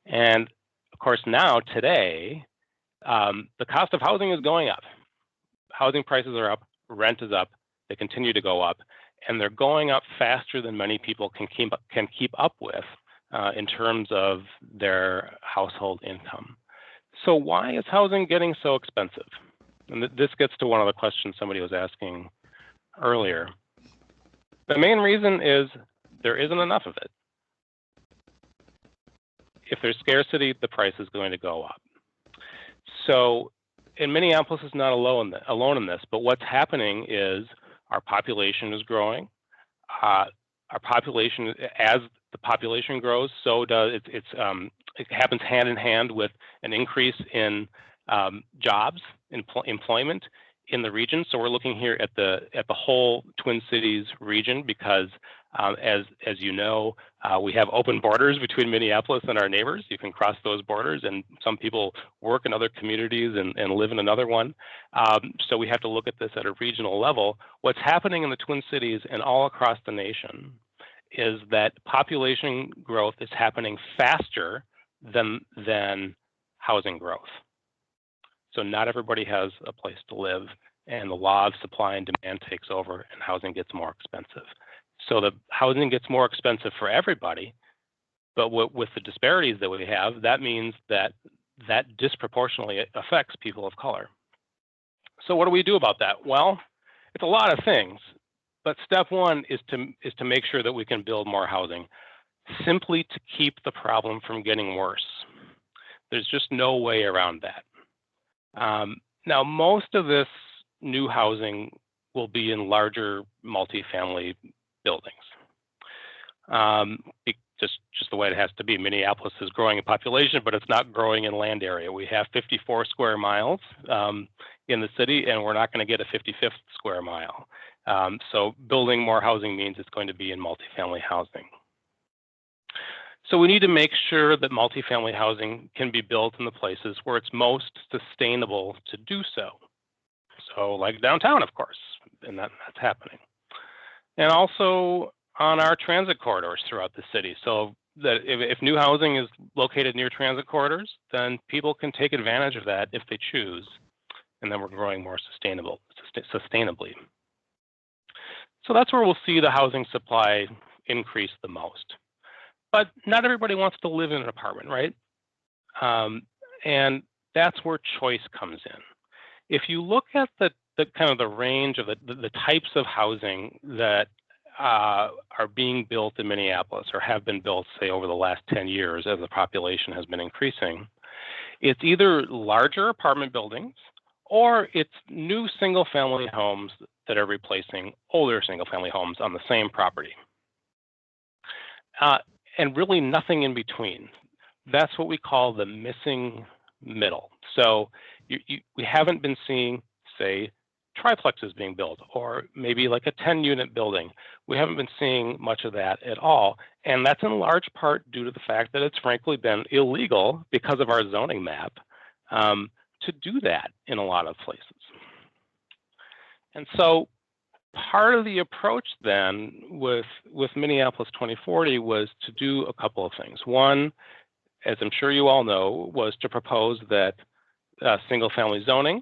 And of course, now today, the cost of housing is going up. Housing prices are up, rent is up, they continue to go up, and they're going up faster than many people can keep up with in terms of their household income. So why is housing getting so expensive? And this gets to one of the questions somebody was asking earlier. The main reason is there isn't enough of it. If there's scarcity, the price is going to go up. So, and Minneapolis is not alone in this, but what's happening is our population is growing. Our population, as the population grows, so does it happens hand in hand with an increase in jobs, employment in the region. So we're looking here at the whole Twin Cities region because, as you know, we have open borders between Minneapolis and our neighbors. You can cross those borders, and some people work in other communities and live in another one. So we have to look at this at a regional level. What's happening in the Twin Cities and all across the nation is that population growth is happening faster than housing growth. So not everybody has a place to live, and the law of supply and demand takes over, and housing gets more expensive. So the housing gets more expensive for everybody, but with the disparities that we have, that means that disproportionately affects people of color. So what do we do about that? Well, it's a lot of things, but step one is to make sure that we can build more housing, simply to keep the problem from getting worse. There's just no way around that. Now, most of this new housing will be in larger multifamily buildings. Just the way it has to be. Minneapolis is growing in population, but it's not growing in land area. We have 54 square miles in the city, and we're not going to get a 55th square mile. So building more housing means it's going to be in multifamily housing. So we need to make sure that multifamily housing can be built in the places where it's most sustainable to do so. So like downtown, of course, and that's happening. And also on our transit corridors throughout the city. So that if new housing is located near transit corridors, then people can take advantage of that if they choose. And then we're growing more sustainably. So that's where we'll see the housing supply increase the most. But not everybody wants to live in an apartment, right? And that's where choice comes in. If you look at the kind of the range of the types of housing that are being built in Minneapolis or have been built, say, over the last 10 years as the population has been increasing, it's either larger apartment buildings or it's new single-family homes that are replacing older single-family homes on the same property. And really nothing in between. That's what we call the missing middle. So we haven't been seeing, say, triplexes being built, or maybe like a 10-unit building. We haven't been seeing much of that at all. And that's in large part due to the fact that it's frankly been illegal because of our zoning map to do that in a lot of places. And so part of the approach then with Minneapolis 2040 was to do a couple of things. One, as I'm sure you all know, was to propose that single-family zoning,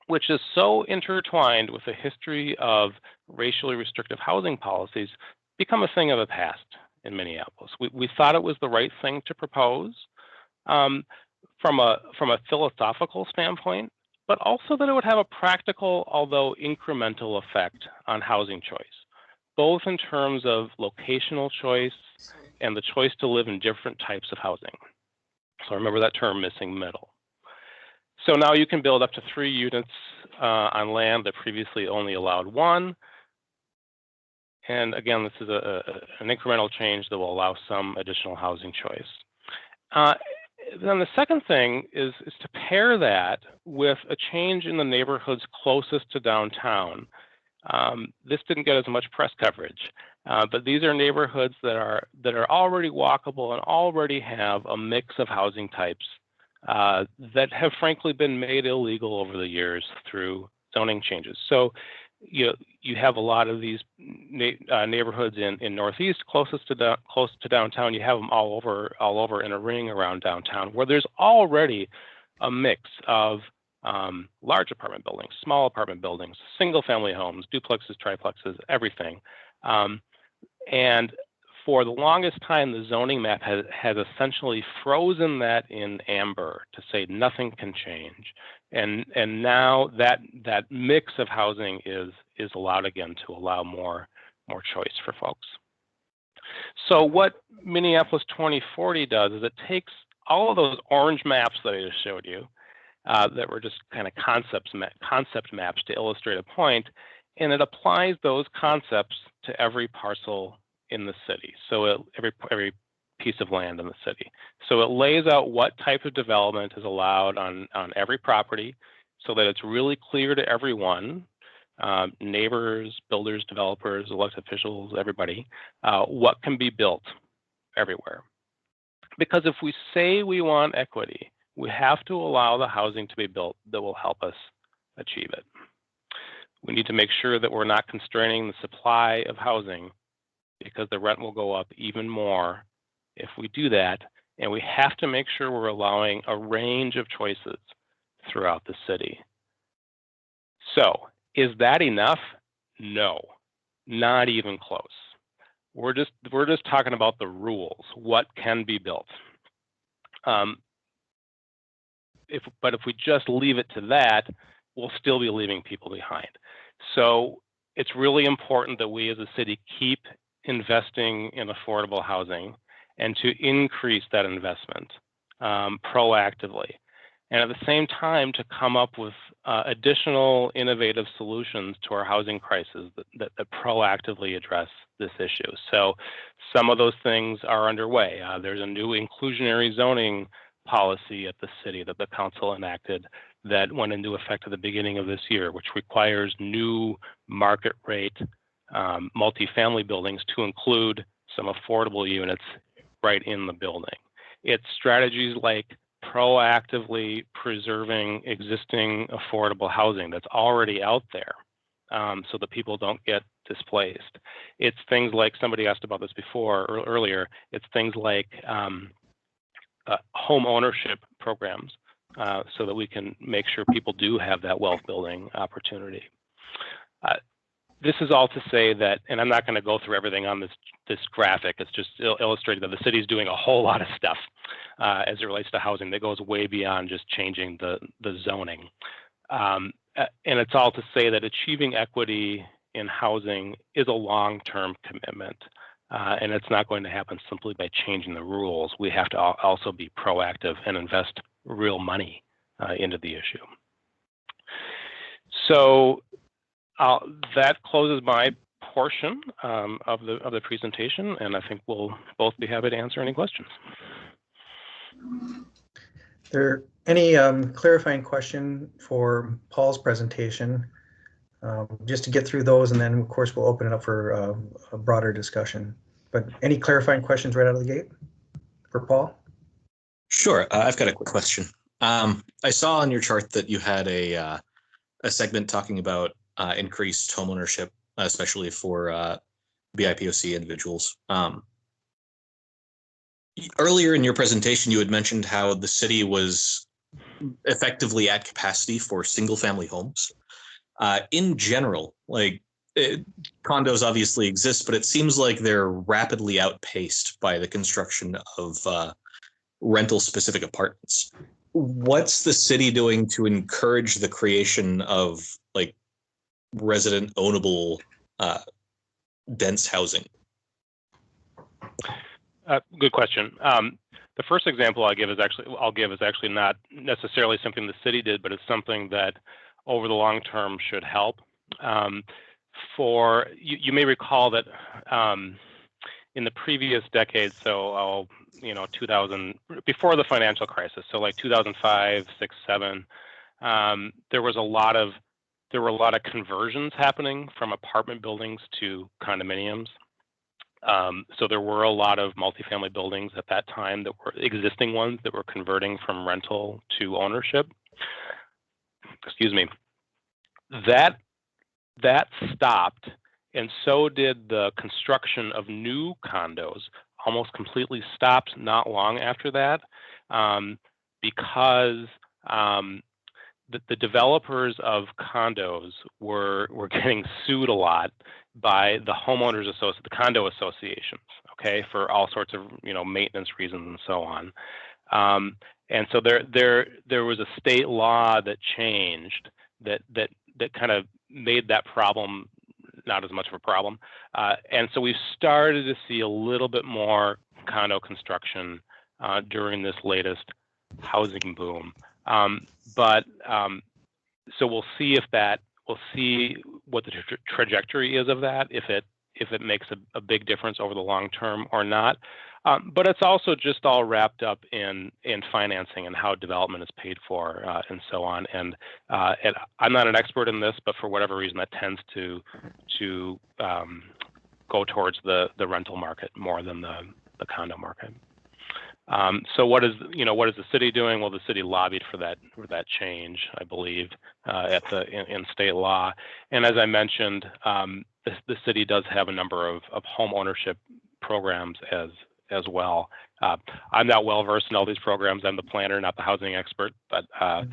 which is so intertwined with the history of racially restrictive housing policies, become a thing of the past in Minneapolis. We thought it was the right thing to propose from a philosophical standpoint, but also that it would have a practical, although incremental effect on housing choice, both in terms of locational choice and the choice to live in different types of housing. So remember that term, missing middle. So now you can build up to 3 units on land that previously only allowed 1. And again, this is an incremental change that will allow some additional housing choice. Then the second thing is to pair that with a change in the neighborhoods closest to downtown. This didn't get as much press coverage, but these are neighborhoods that are already walkable and already have a mix of housing types that have frankly been made illegal over the years through zoning changes. So you have a lot of these neighborhoods in Northeast close to downtown. You have them all over in a ring around downtown, where there's already a mix of large apartment buildings, small apartment buildings, single family homes, duplexes, triplexes, everything. And for the longest time, the zoning map has essentially frozen that in amber to say nothing can change. And now that mix of housing is allowed again to allow more choice for folks. So what Minneapolis 2040 does is it takes all of those orange maps that I just showed you, that were just kind of concept maps to illustrate a point, and it applies those concepts to every parcel in the city. So every piece of land in the city. So it lays out what type of development is allowed on every property, so that it's really clear to everyone, neighbors, builders, developers, elected officials, everybody, what can be built everywhere. Because if we say we want equity, we have to allow the housing to be built that will help us achieve it. We need to make sure that we're not constraining the supply of housing, because the rent will go up even more if we do that. And we have to make sure we're allowing a range of choices throughout the city. So is that enough? No, not even close. We're just talking about the rules, what can be built. But if we just leave it to that, we'll still be leaving people behind. So it's really important that we as a city keep investing in affordable housing and to increase that investment proactively. And at the same time, to come up with additional innovative solutions to our housing crisis that proactively address this issue. So some of those things are underway. There's a new inclusionary zoning policy at the city that the council enacted that went into effect at the beginning of this year, which requires new market rate multifamily buildings to include some affordable units right in the building. It's strategies like proactively preserving existing affordable housing that's already out there, so that people don't get displaced. It's things like, somebody asked about this before or earlier, it's things like home ownership programs, so that we can make sure people do have that wealth building opportunity. This is all to say that, and I'm not going to go through everything on this graphic, it's just illustrated that the city is doing a whole lot of stuff as it relates to housing that goes way beyond just changing the zoning. And it's all to say that achieving equity in housing is a long-term commitment. And it's not going to happen simply by changing the rules. We have to also be proactive and invest real money into the issue. So that closes my portion of the presentation, and I think we'll both be happy to answer any questions. There any clarifying question for Paul's presentation? just to get through those, and then of course we'll open it up for a broader discussion. But any clarifying questions right out of the gate for Paul? Sure. I've got a quick question. I saw on your chart that you had a segment talking about increased homeownership, especially for BIPOC individuals. Earlier in your presentation, you had mentioned how the city was effectively at capacity for single-family homes. In general, condos obviously exist, but it seems like they're rapidly outpaced by the construction of rental-specific apartments. What's the city doing to encourage the creation of resident ownable dense housing? Good question. The first example I'll give is actually not necessarily something the city did, but it's something that over the long term should help. You may recall that in the previous decade, so 2000, before the financial crisis, so like 2005, 6, 7, there were a lot of conversions happening from apartment buildings to condominiums. So there were a lot of multifamily buildings at that time that were existing ones that were converting from rental to ownership. Excuse me. That stopped, and so did the construction of new condos. Almost completely stopped not long after that, because the developers of condos were getting sued a lot by the homeowners the condo associations, okay, for all sorts of maintenance reasons and so on. And so there was a state law that changed that kind of made that problem not as much of a problem. And so we started to see a little bit more condo construction during this latest housing boom. So we'll see what the trajectory is of that, if it makes a big difference over the long term or not. But it's also just all wrapped up in financing and how development is paid for and so on. And I'm not an expert in this, but for whatever reason, that tends to go towards the rental market more than the condo market. So what is the city doing? Well, the city lobbied for that change, I believe, in state law. And as I mentioned, the city does have a number of home ownership programs as well. I'm not well versed in all these programs. I'm the planner, not the housing expert, but yeah.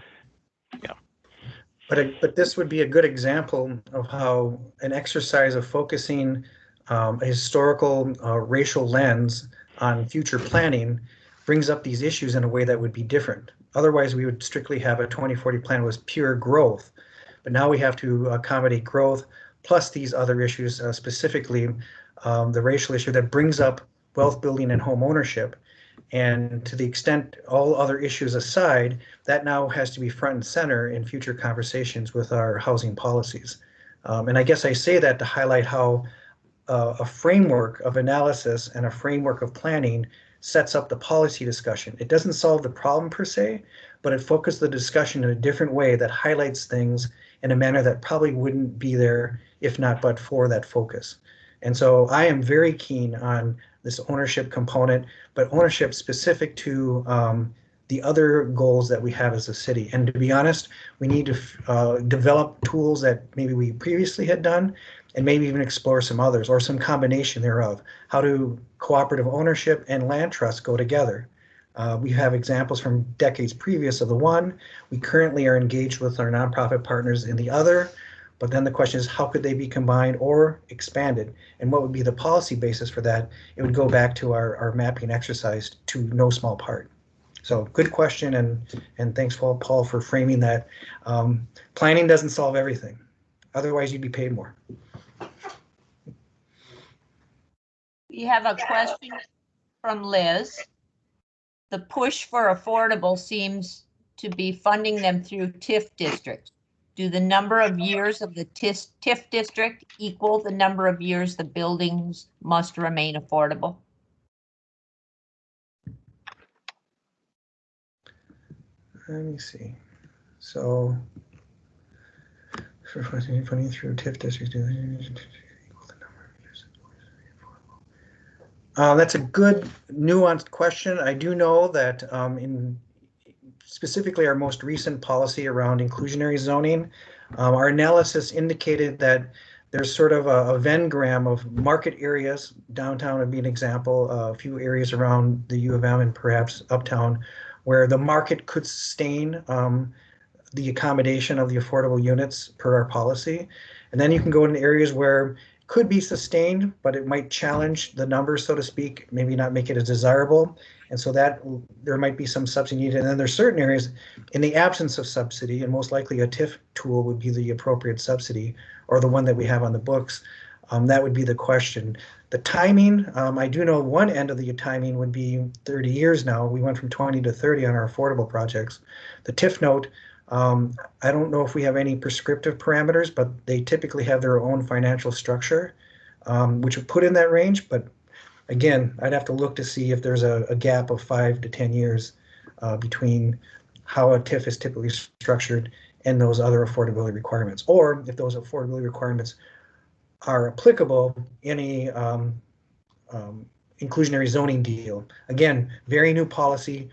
But this would be a good example of how an exercise of focusing a historical racial lens on future planning brings up these issues in a way that would be different. Otherwise, we would strictly have a 2040 plan was pure growth. But now we have to accommodate growth plus these other issues, specifically the racial issue that brings up wealth building and home ownership. And to the extent all other issues aside, that now has to be front and center in future conversations with our housing policies. And I guess I say that to highlight how a framework of analysis and a framework of planning sets up the policy discussion. It doesn't solve the problem per se, but it focuses the discussion in a different way that highlights things in a manner that probably wouldn't be there if not but for that focus. And so I am very keen on this ownership component, but ownership specific to the other goals that we have as a city. And to be honest, we need to develop tools that maybe we previously had done, and maybe even explore some others or some combination thereof. How do cooperative ownership and land trusts go together? We have examples from decades previous of the one. We currently are engaged with our nonprofit partners in the other, but then the question is how could they be combined or expanded? And what would be the policy basis for that? It would go back to our mapping exercise to no small part. So good question, and thanks, Paul, for framing that. Planning doesn't solve everything. Otherwise, you'd be paid more. We have a question from Liz. The push for affordable seems to be funding them through TIF districts. Do the number of years of the TIF district equal the number of years the buildings must remain affordable? Let me see. So Funding through TIF districts. That's a good nuanced question. I do know that in specifically our most recent policy around inclusionary zoning, our analysis indicated that there's sort of a Venn-gram of market areas. Downtown would be an example, a few areas around the U of M and perhaps uptown, where the market could sustain the accommodation of the affordable units per our policy. And then you can go into areas where it could be sustained, but it might challenge the numbers, so to speak, maybe not make it as desirable. And so that there might be some subsidy needed. And then there's certain areas in the absence of subsidy, and most likely a TIF tool would be the appropriate subsidy, or the one that we have on the books. That would be the question. The timing, I do know one end of the timing would be 30 years now. We went from 20 to 30 on our affordable projects. The TIF note, I don't know if we have any prescriptive parameters, but they typically have their own financial structure, which would put in that range. But again, I'd have to look to see if there's a gap of 5 to 10 years between how a TIF is typically structured and those other affordability requirements, or if those affordability requirements are applicable in a inclusionary zoning deal. Again, very new policy,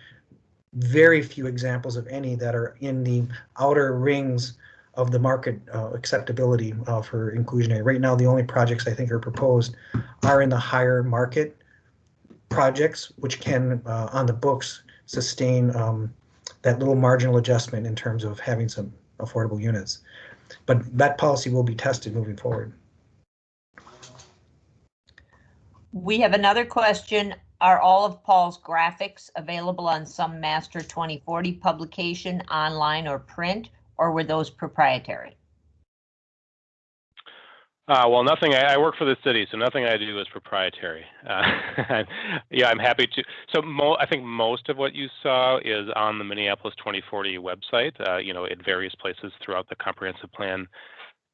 very few examples of any that are in the outer rings of the market acceptability for inclusionary. Right now, the only projects I think are proposed are in the higher market projects, which can, on the books, sustain that little marginal adjustment in terms of having some affordable units. But that policy will be tested moving forward. We have another question. Are all of Paul's graphics available on some Master 2040 publication, online or print, or were those proprietary? Well, nothing. I work for the city, so nothing I do is proprietary. Yeah, I'm happy to. So I think most of what you saw is on the Minneapolis 2040 website. At various places throughout the comprehensive plan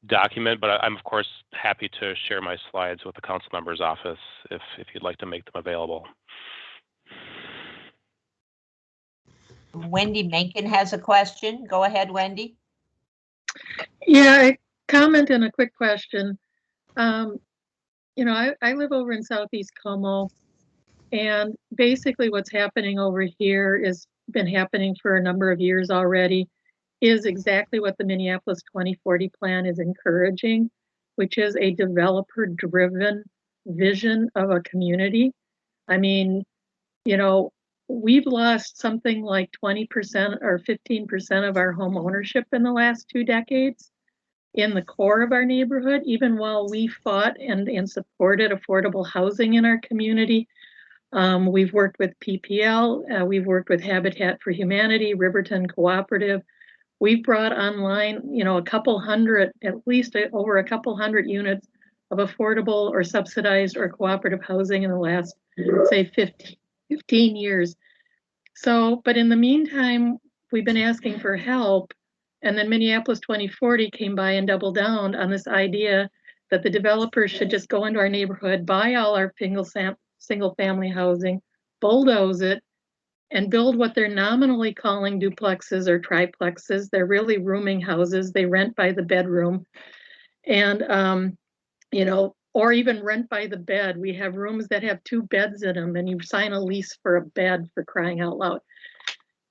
document. But I'm of course happy to share my slides with the council member's office if you'd like to make them available. Wendy Mencken has a question. Go ahead, Wendy. Yeah, a comment and a quick question. I live over in Southeast Como, and basically what's happening over here is been happening for a number of years already, is exactly what the Minneapolis 2040 plan is encouraging, which is a developer-driven vision of a community. I mean, we've lost something like 20% or 15% of our home ownership in the last 2 decades in the core of our neighborhood, even while we fought and supported affordable housing in our community. We've worked with PPL, we've worked with Habitat for Humanity, Riverton Cooperative. We've brought online, a couple hundred, at least over a couple hundred units of affordable or subsidized or cooperative housing in the last, say, 15 years. So, but in the meantime, we've been asking for help. And then Minneapolis 2040 came by and doubled down on this idea that the developers should just go into our neighborhood, buy all our single family housing, bulldoze it, and build what they're nominally calling duplexes or triplexes. They're really rooming houses. They rent by the bedroom. And, or even rent by the bed. We have rooms that have 2 beds in them, and you sign a lease for a bed, for crying out loud.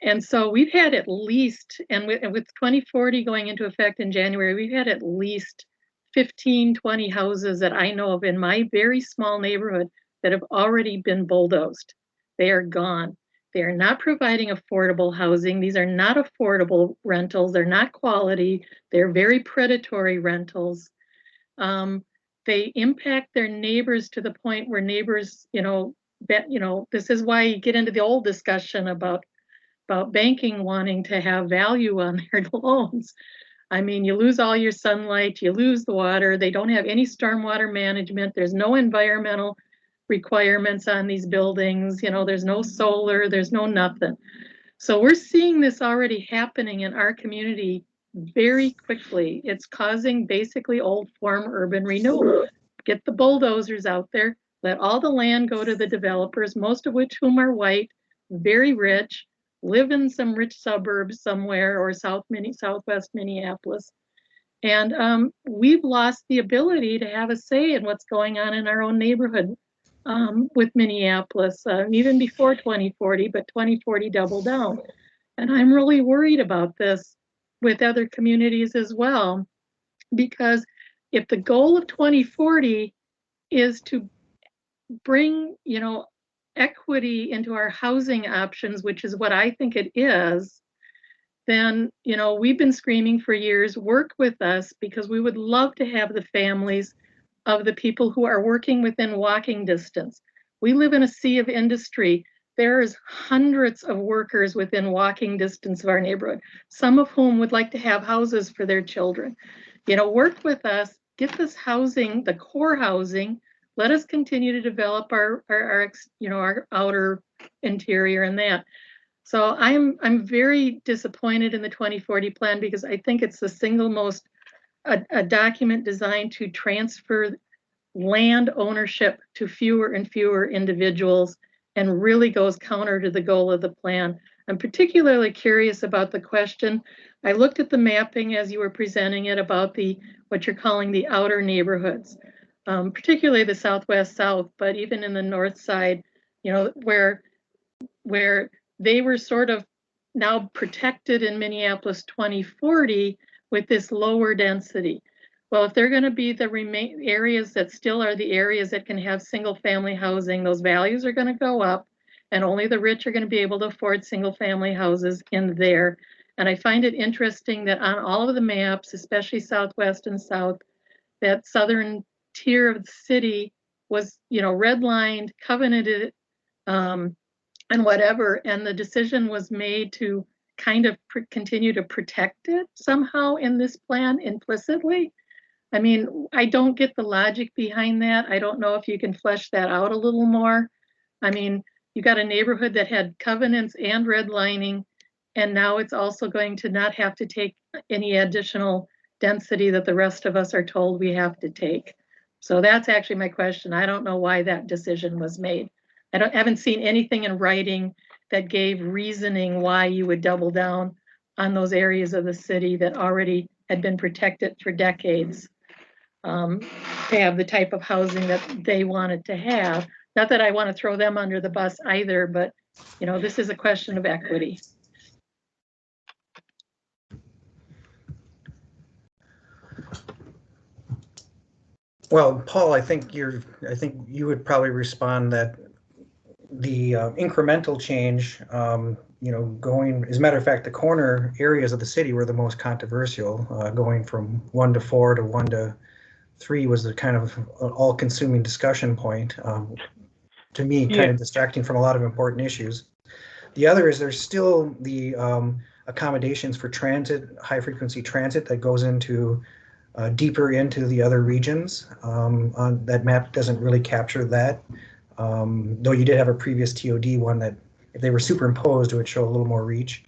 And so we've had at least, and with 2040 going into effect in January, we've had at least 15, 20 houses that I know of in my very small neighborhood that have already been bulldozed. They are gone. They are not providing affordable housing. These are not affordable rentals. They're not quality. They're very predatory rentals. They impact their neighbors to the point where neighbors, this is why you get into the old discussion about banking wanting to have value on their loans. I mean, you lose all your sunlight, you lose the water, they don't have any stormwater management, there's no environmental requirements on these buildings, there's no solar, there's no nothing. So we're seeing this already happening in our community very quickly. It's causing basically old form urban renewal. Get the bulldozers out there, let all the land go to the developers, most of whom are white, very rich, live in some rich suburbs somewhere or southwest Minneapolis, And we've lost the ability to have a say in what's going on in our own neighborhood with Minneapolis, even before 2040, but 2040 doubled down. And I'm really worried about this with other communities as well, because if the goal of 2040 is to bring, equity into our housing options, which is what I think it is, then, we've been screaming for years, work with us, because we would love to have the families of the people who are working within walking distance. We live in a sea of industry. There's hundreds of workers within walking distance of our neighborhood, some of whom would like to have houses for their children. Work with us, get this housing, the core housing. Let us continue to develop our outer interior and that. So I'm very disappointed in the 2040 plan, because I think it's the single most a document designed to transfer land ownership to fewer and fewer individuals, and really goes counter to the goal of the plan. I'm particularly curious about the question. I looked at the mapping as you were presenting it about what you're calling the outer neighborhoods, particularly the Southwest South, but even in the North Side, where they were sort of now protected in Minneapolis 2040 with this lower density. Well, if they're going to be the areas that still are the areas that can have single family housing, those values are going to go up, and only the rich are going to be able to afford single family houses in there. And I find it interesting that on all of the maps, especially Southwest and South, that southern tier of the city was, redlined, covenanted, and whatever, and the decision was made to kind of continue to protect it somehow in this plan implicitly. I mean, I don't get the logic behind that. I don't know if you can flesh that out a little more. I mean, you got a neighborhood that had covenants and redlining, and now it's also going to not have to take any additional density that the rest of us are told we have to take. So that's actually my question. I don't know why that decision was made. I haven't seen anything in writing that gave reasoning why you would double down on those areas of the city that already had been protected for decades, to have the type of housing that they wanted to have. Not that I want to throw them under the bus either, but this is a question of equity. Well, Paul, I think you would probably respond that the incremental change, going, as a matter of fact, the corner areas of the city were the most controversial. Going from 1 to 4 to 1 to 3 was the kind of all-consuming discussion point. To me, kind of distracting from a lot of important issues. The other is there's still the accommodations for transit, high-frequency transit that goes into deeper into the other regions. On that map doesn't really capture that. Though you did have a previous TOD one that, if they were superimposed, it would show a little more reach.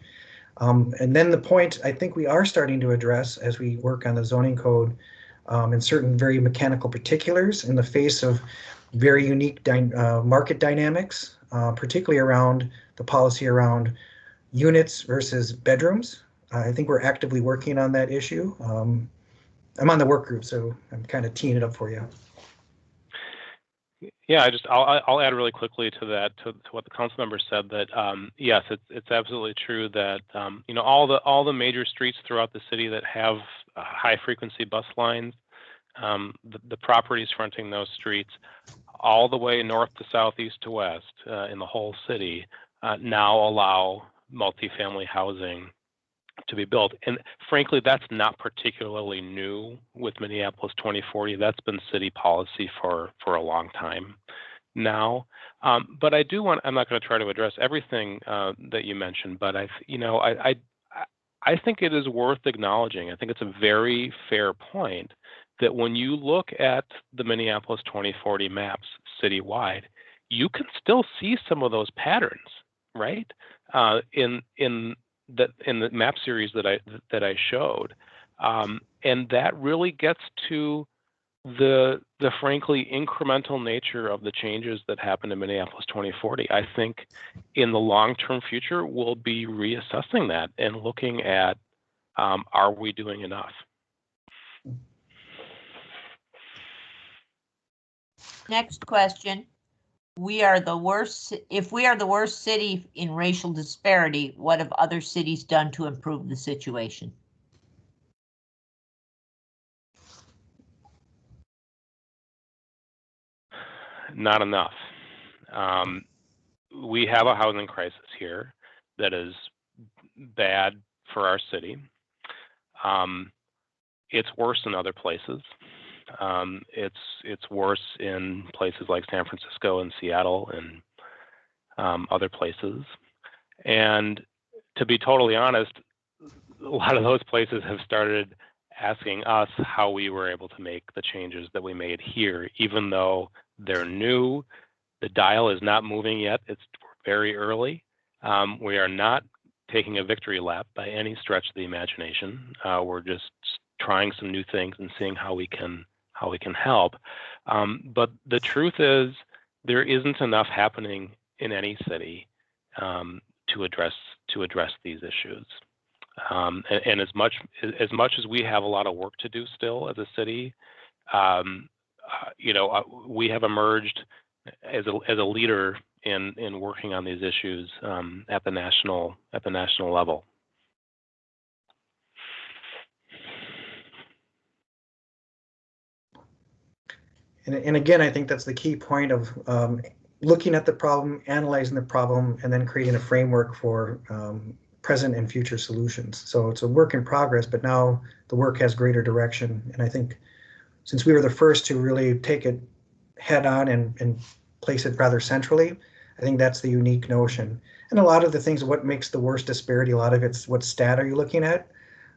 And then the point I think we are starting to address as we work on the zoning code, in certain very mechanical particulars in the face of very unique market dynamics, particularly around the policy around units versus bedrooms. I think we're actively working on that issue. I'm on the work group, so I'm kind of teeing it up for you. Yeah, I'll add really quickly to that, to what the council member said, that yes, it's absolutely true that all the major streets throughout the city that have high frequency bus lines, the properties fronting those streets, all the way north to south, east to west, in the whole city, now allow multifamily housing to be built. And frankly, that's not particularly new with Minneapolis 2040. That's been city policy for a long time now. But I'm not going to try to address everything that you mentioned, but I think it is worth acknowledging. I think it's a very fair point that when you look at the Minneapolis 2040 maps citywide, you can still see some of those patterns, right? In the map series that I showed, and that really gets to the frankly incremental nature of the changes that happen in Minneapolis 2040. I think in the long-term future we'll be reassessing that and looking at, are we doing enough? Next question. If we are the worst city in racial disparity, what have other cities done to improve the situation? Not enough. We have a housing crisis here that is bad for our city. It's worse in other places. It's worse in places like San Francisco and Seattle and other places. And to be totally honest, a lot of those places have started asking us how we were able to make the changes that we made here, even though they're new. The dial is not moving yet. It's very early. We are not taking a victory lap by any stretch of the imagination. We're just trying some new things and seeing how we can help. But the truth is, there isn't enough happening in any city to address these issues. And as much as we have a lot of work to do still as a city, we have emerged as a leader in working on these issues at the national level. And again, I think that's the key point of looking at the problem, analyzing the problem, and then creating a framework for present and future solutions. So it's a work in progress, but now the work has greater direction. And I think since we were the first to really take it head on and place it rather centrally, I think that's the unique notion. And a lot of the things, what makes the worst disparity, a lot of it's what stat are you looking at?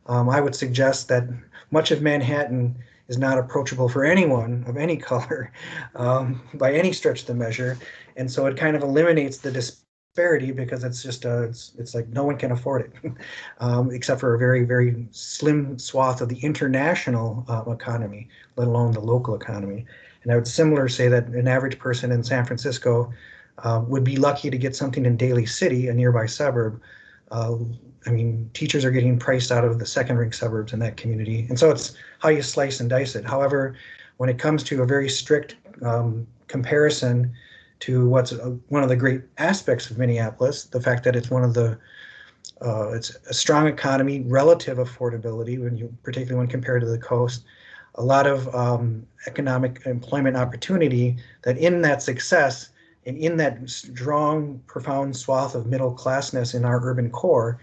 I would suggest that much of Manhattan is not approachable for anyone of any color by any stretch of the measure. And so it kind of eliminates the disparity because it's just, it's like no one can afford it, except for a very, very slim swath of the international economy, let alone the local economy. And I would similar say that an average person in San Francisco would be lucky to get something in Daly City, a nearby suburb. I mean, teachers are getting priced out of the second-ring suburbs in that community. And so it's how you slice and dice it. However, when it comes to a very strict comparison to what's one of the great aspects of Minneapolis, the fact that it's one of the, it's a strong economy, relative affordability, particularly when compared to the coast, a lot of economic employment opportunity, that in that success and in that strong, profound swath of middle classness in our urban core,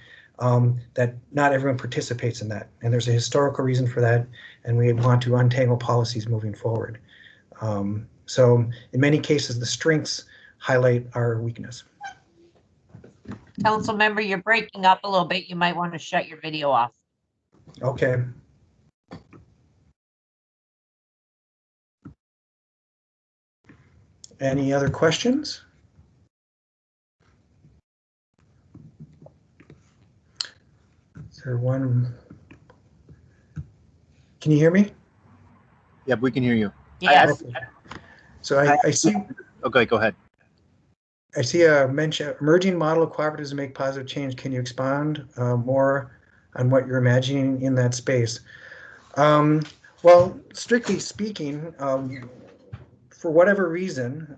that not everyone participates in that. And there's a historical reason for that, and we want to untangle policies moving forward. So in many cases, the strengths highlight our weakness. Council member, you're breaking up a little bit. You might want to shut your video off. Okay. Any other questions? Is there one? Can you hear me? Yep, we can hear you. Yes. Okay. So I see. Okay, go ahead. I see a mention, emerging model of cooperatives to make positive change. Can you expound more on what you're imagining in that space? Well, strictly speaking, for whatever reason,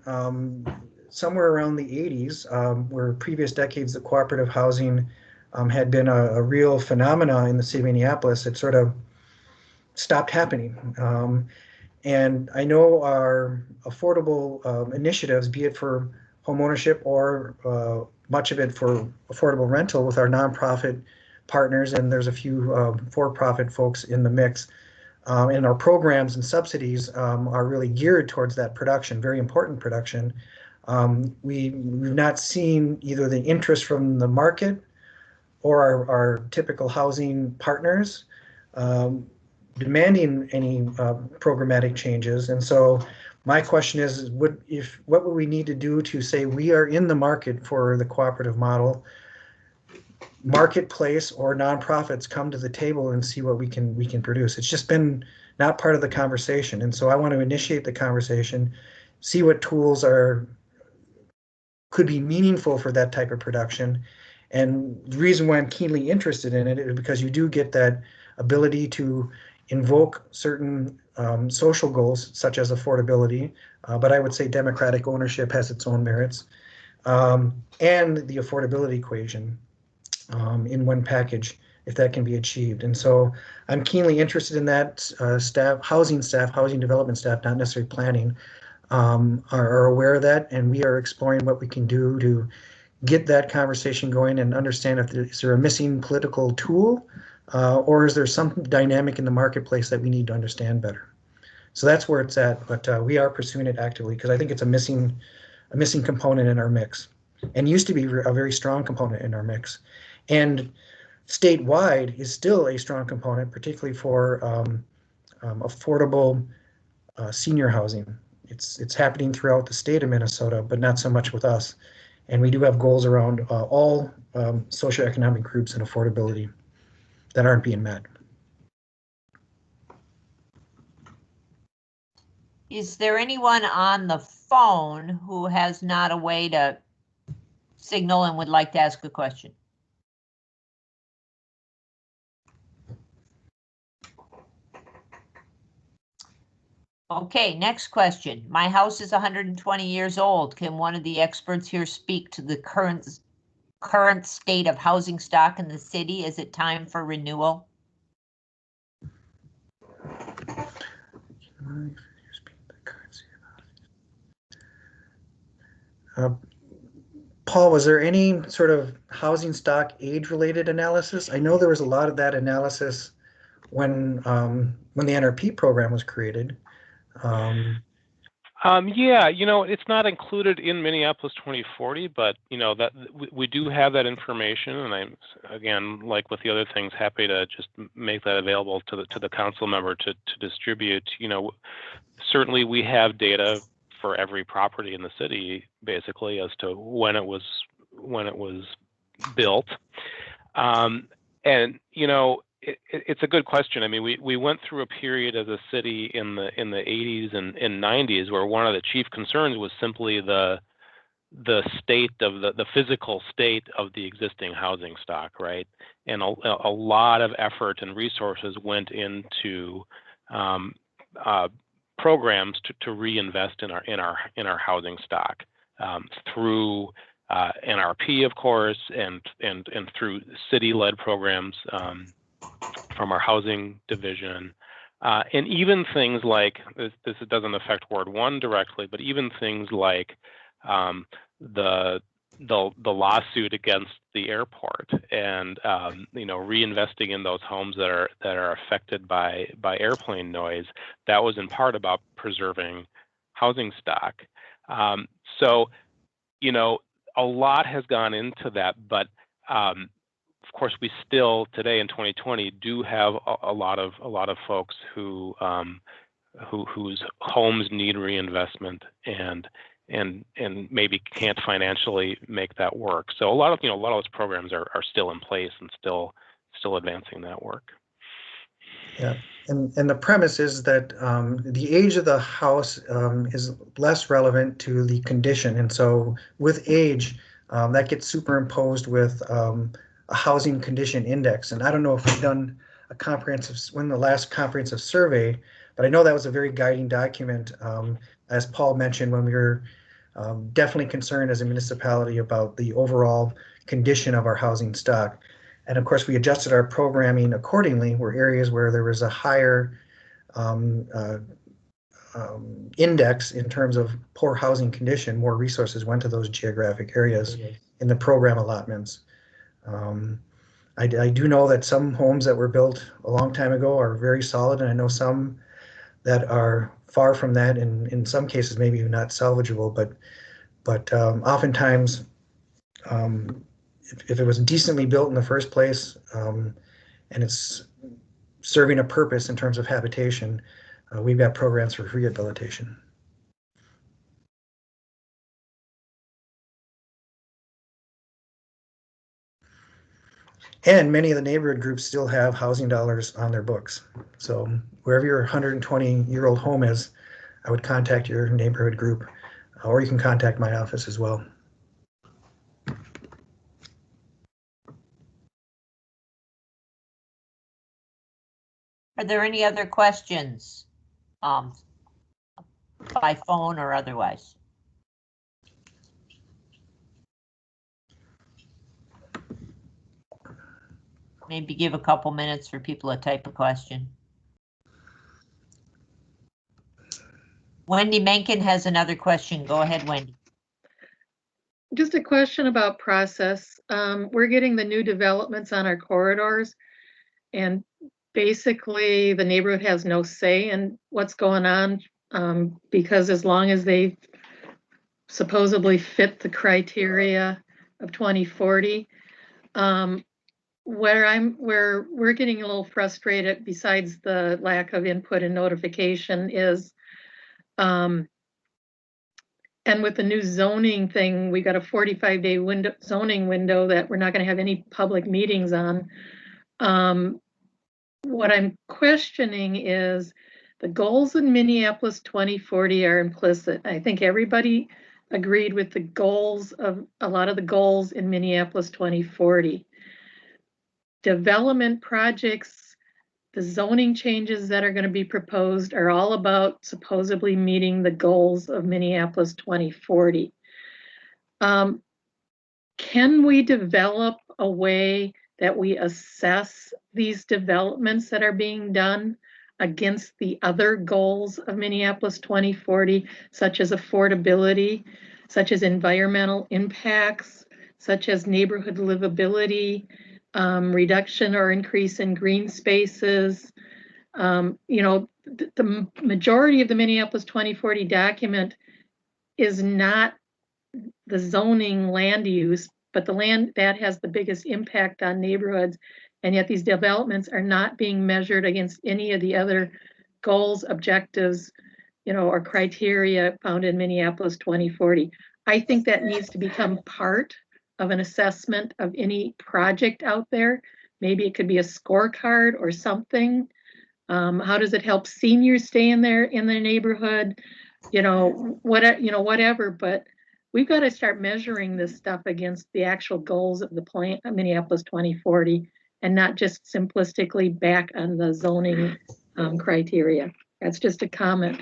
somewhere around the 80s, where previous decades of cooperative housing had been a real phenomena in the city of Minneapolis, it sort of stopped happening. And I know our affordable initiatives, be it for homeownership or much of it for affordable rental with our nonprofit partners, and there's a few for-profit folks in the mix, and our programs and subsidies are really geared towards that production, very important production. We've not seen either the interest from the market or our typical housing partners demanding any programmatic changes. And so my question is, what would we need to do to say we are in the market for the cooperative model? Marketplace or nonprofits come to the table and see what we can produce. It's just been not part of the conversation. And so I want to initiate the conversation, see what tools could be meaningful for that type of production. And the reason why I'm keenly interested in it is because you do get that ability to invoke certain social goals such as affordability, but I would say democratic ownership has its own merits, and the affordability equation in one package, if that can be achieved. And so I'm keenly interested in that. Housing development staff, not necessarily planning, are aware of that, and we are exploring what we can do to get that conversation going and understand if is there a missing political tool, or is there some dynamic in the marketplace that we need to understand better. So that's where it's at, but we are pursuing it actively because I think it's a missing component in our mix, and used to be a very strong component in our mix. And statewide is still a strong component, particularly for affordable senior housing. It's happening throughout the state of Minnesota, but not so much with us. And we do have goals around all socioeconomic groups and affordability that aren't being met. Is there anyone on the phone who has not a way to signal and would like to ask a question? Okay, next question. My house is 120 years old. Can one of the experts here speak to the current state of housing stock in the city? Is it time for renewal? Paul, was there any sort of housing stock age-related analysis? I know there was a lot of that analysis when the NRP program was created. Yeah, it's not included in Minneapolis 2040, but that we do have that information, and I'm, again, like with the other things, happy to just make that available to the council member to distribute. Certainly we have data for every property in the city, basically, as to when it was built, and it's a good question. I mean, we went through a period as a city in the 80s and 90s where one of the chief concerns was simply the state of the physical state of the existing housing stock, right? And a lot of effort and resources went into programs to reinvest in our housing stock through NRP, of course, and through city-led programs from our housing division, and even things like this doesn't affect Ward 1 directly, but even things like the lawsuit against the airport, and reinvesting in those homes that are affected by airplane noise. That was in part about preserving housing stock. So a lot has gone into that, but of course, we still today in 2020 do have a lot of folks whose homes need reinvestment and maybe can't financially make that work. So a lot of those programs are still in place and still advancing that work. Yeah, and the premise is that the age of the house is less relevant to the condition, and so with age, that gets superimposed with a housing condition index. And I don't know if we've done the last comprehensive survey, but I know that was a very guiding document, as Paul mentioned, when we were definitely concerned as a municipality about the overall condition of our housing stock. And of course, we adjusted our programming accordingly, where areas where there was a higher index in terms of poor housing condition, more resources went to those geographic areas in the program allotments. I do know that some homes that were built a long time ago are very solid, and I know some that are far from that, and in some cases maybe not salvageable, but oftentimes if it was decently built in the first place, and it's serving a purpose in terms of habitation, we've got programs for rehabilitation. And many of the neighborhood groups still have housing dollars on their books. So wherever your 120-year-old home is, I would contact your neighborhood group, or you can contact my office as well. Are there any other questions? by phone or otherwise. Maybe give a couple minutes for people to type a question. Wendy Mencken has another question. Go ahead, Wendy. Just a question about process. We're getting the new developments on our corridors, and basically the neighborhood has no say in what's going on, because as long as they supposedly fit the criteria of 2040, where we're getting a little frustrated, besides the lack of input and notification, is and with the new zoning thing, we got a 45-day zoning window that we're not going to have any public meetings on. What I'm questioning is the goals in Minneapolis 2040 are implicit. I think everybody agreed with the goals of a lot of the goals in Minneapolis 2040. Development projects, the zoning changes that are going to be proposed are all about supposedly meeting the goals of Minneapolis 2040. Can we develop a way that we assess these developments that are being done against the other goals of Minneapolis 2040, such as affordability, such as environmental impacts, such as neighborhood livability, reduction or increase in green spaces? You know, the majority of the Minneapolis 2040 document is not the zoning land use, but the land that has the biggest impact on neighborhoods. And yet these developments are not being measured against any of the other goals, objectives, you know, or criteria found in Minneapolis 2040. I think that needs to become part of an assessment of any project out there. Maybe it could be a scorecard or something. How does it help seniors stay in their neighborhood? You know, whatever. But we've got to start measuring this stuff against the actual goals of the plan, Minneapolis 2040, and not just simplistically back on the zoning criteria. That's just a comment.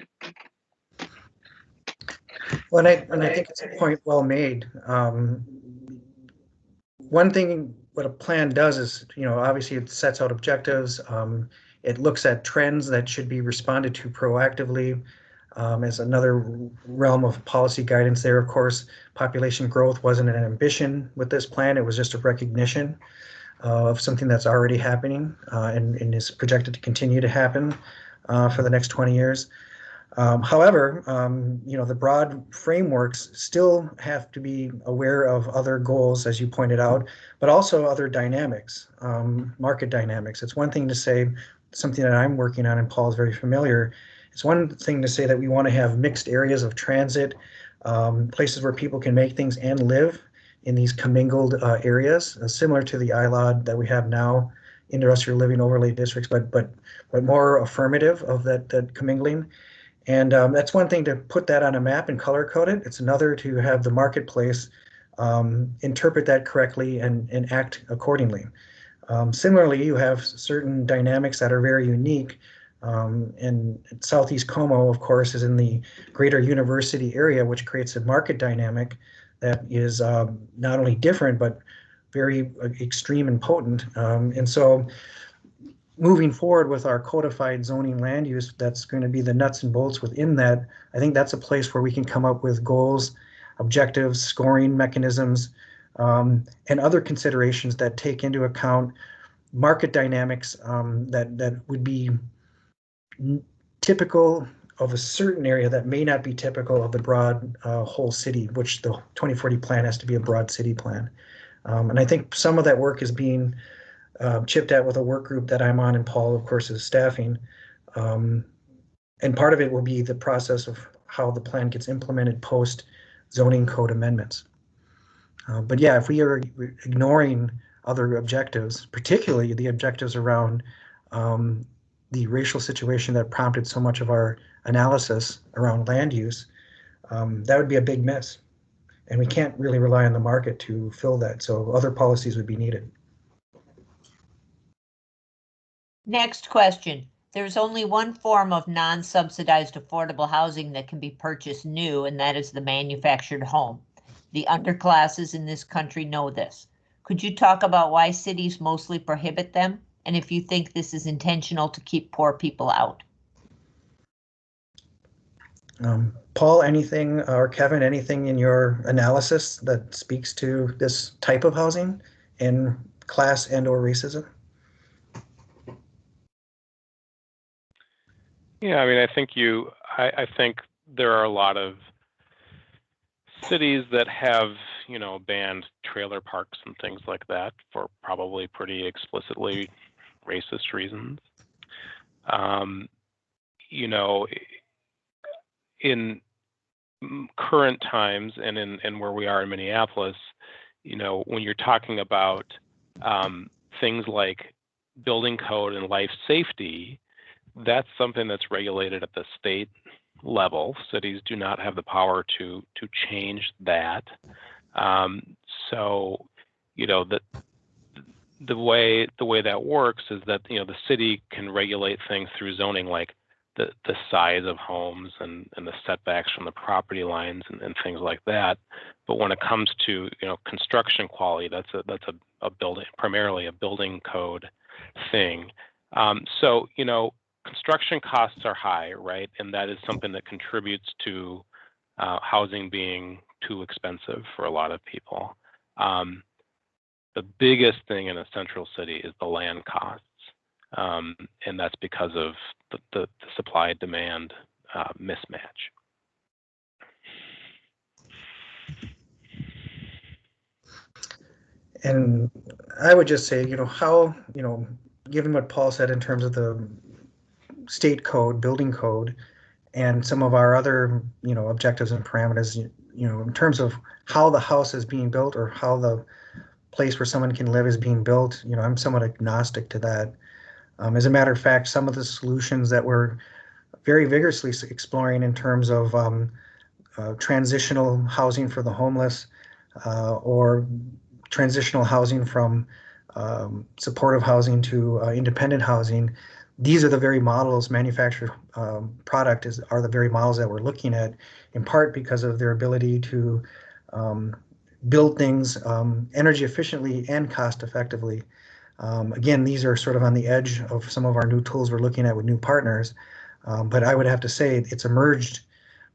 Well, and I think it's a point well made. One thing what a plan does is, you know, obviously it sets out objectives. It looks at trends that should be responded to proactively. As another realm of policy guidance there, of course, population growth wasn't an ambition with this plan. It was just a recognition of something that's already happening and is projected to continue to happen for the next 20 years. However, you know, the broad frameworks still have to be aware of other goals, as you pointed out, but also other dynamics, market dynamics. It's one thing to say something that I'm working on, and Paul is very familiar. It's one thing to say that we want to have mixed areas of transit, places where people can make things and live in these commingled areas, similar to the ILOD that we have now, industrial living overlay districts, but more affirmative of that commingling. And that's one thing to put that on a map and color code it. It's another to have the marketplace interpret that correctly and act accordingly. Similarly, you have certain dynamics that are very unique. And Southeast Como, of course, is in the greater university area, which creates a market dynamic that is not only different, but very extreme and potent. And so moving forward with our codified zoning land use, that's going to be the nuts and bolts within that. I think that's a place where we can come up with goals, objectives, scoring mechanisms, and other considerations that take into account market dynamics that would be typical of a certain area that may not be typical of the broad whole city, which the 2040 plan has to be a broad city plan. And I think some of that work is being chipped at with a work group that I'm on, and Paul, of course, is staffing. And part of it will be the process of how the plan gets implemented post zoning code amendments. But yeah, if we are ignoring other objectives, particularly the objectives around the racial situation that prompted so much of our analysis around land use, that would be a big miss. And we can't really rely on the market to fill that. So other policies would be needed. Next question. there's only one form of non-subsidized affordable housing that can be purchased new, and that is the manufactured home. The underclasses in this country know this. Could you talk about why cities mostly prohibit them, and if you think this is intentional to keep poor people out? Paul, anything, or Kevin, anything in your analysis that speaks to this type of housing in class and or racism? Yeah, I mean, I think there are a lot of cities that have, banned trailer parks and things like that for probably pretty explicitly racist reasons. In current times and where we are in Minneapolis, when you're talking about things like building code and life safety, that's something that's regulated at the state level. Cities do not have the power to change that. So, the way that works is that the city can regulate things through zoning, like the size of homes and the setbacks from the property lines and things like that. But when it comes to construction quality, that's a building, primarily a building code thing. So construction costs are high, right? And that is something that contributes to housing being too expensive for a lot of people. The biggest thing in a central city is the land costs. And that's because of the supply-demand mismatch. And I would just say, how, given what Paul said in terms of the state code, building code, and some of our other, objectives and parameters, in terms of how the house is being built or how the place where someone can live is being built, I'm somewhat agnostic to that. As a matter of fact, some of the solutions that we're very vigorously exploring in terms of transitional housing for the homeless or transitional housing from supportive housing to independent housing, these are the very models, manufactured product are the very models that we're looking at, in part because of their ability to build things energy efficiently and cost effectively. Again, these are sort of on the edge of some of our new tools we're looking at with new partners, but I would have to say it's emerged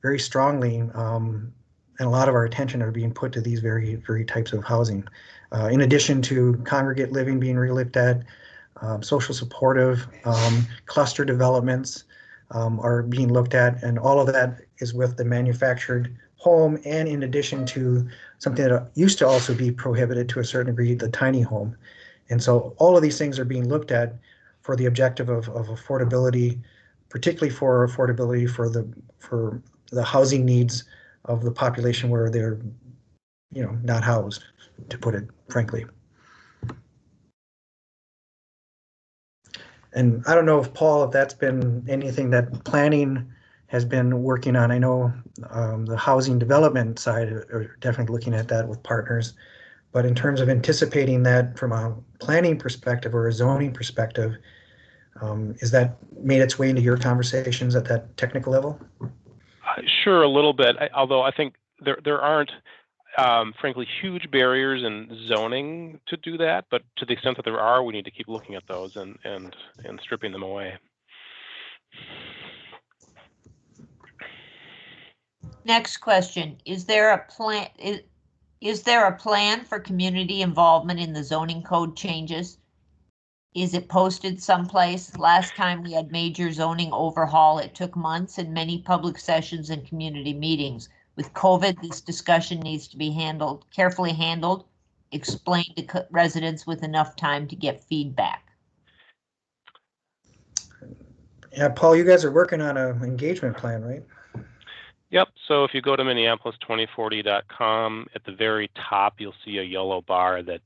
very strongly, and a lot of our attention are being put to these very, very types of housing. In addition to congregate living being relooked at, social supportive, cluster developments are being looked at, and all of that is with the manufactured home, and in addition to something that used to also be prohibited to a certain degree, the tiny home. And so all of these things are being looked at for the objective of affordability, particularly for affordability for the housing needs of the population where they're, not housed, to put it frankly. And I don't know if Paul, if that's been anything that planning has been working on. I know the housing development side are definitely looking at that with partners, but in terms of anticipating that from a planning perspective or a zoning perspective, is that made its way into your conversations at that technical level? Sure, a little bit. Although I think there aren't, frankly, huge barriers in zoning to do that. But to the extent that there are, we need to keep looking at those and stripping them away. Next question: Is there a plan? Is there a plan for community involvement in the zoning code changes? Is it posted someplace? Last time we had major zoning overhaul, it took months and many public sessions and community meetings. With COVID, this discussion needs to be carefully handled, explained to residents with enough time to get feedback. Yeah, Paul, you guys are working on an engagement plan, right? Yep. So if you go to Minneapolis2040.com, at the very top, you'll see a yellow bar that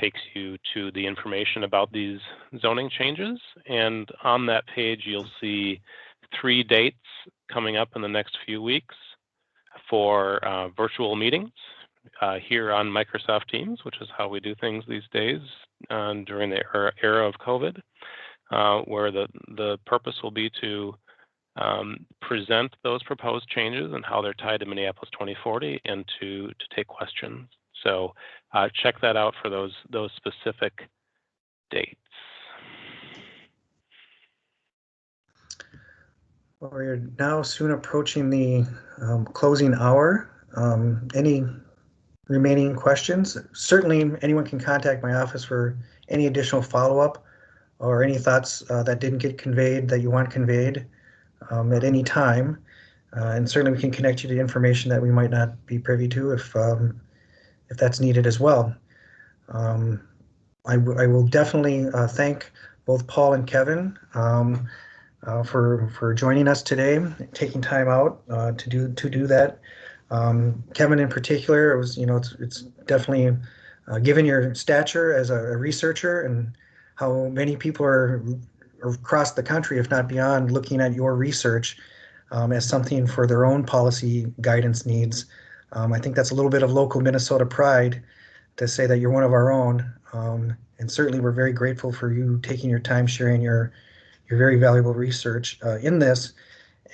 takes you to the information about these zoning changes. And on that page, you'll see 3 dates coming up in the next few weeks for virtual meetings here on Microsoft Teams, which is how we do things these days during the era of COVID. where the purpose will be to present those proposed changes and how they're tied to Minneapolis 2040 and to take questions. So check that out for those specific dates. Well, we're now soon approaching the closing hour. Any remaining questions? Certainly anyone can contact my office for any additional follow-up or any thoughts that didn't get conveyed that you want conveyed at any time. And certainly we can connect you to information that we might not be privy to if that's needed as well. I will definitely thank both Paul and Kevin for joining us today, taking time out to do that. Kevin in particular, it was, it's definitely given your stature as a researcher and how many people are across the country, if not beyond, looking at your research as something for their own policy guidance needs. I think that's a little bit of local Minnesota pride to say that you're one of our own. And certainly we're very grateful for you taking your time, sharing your very valuable research in this.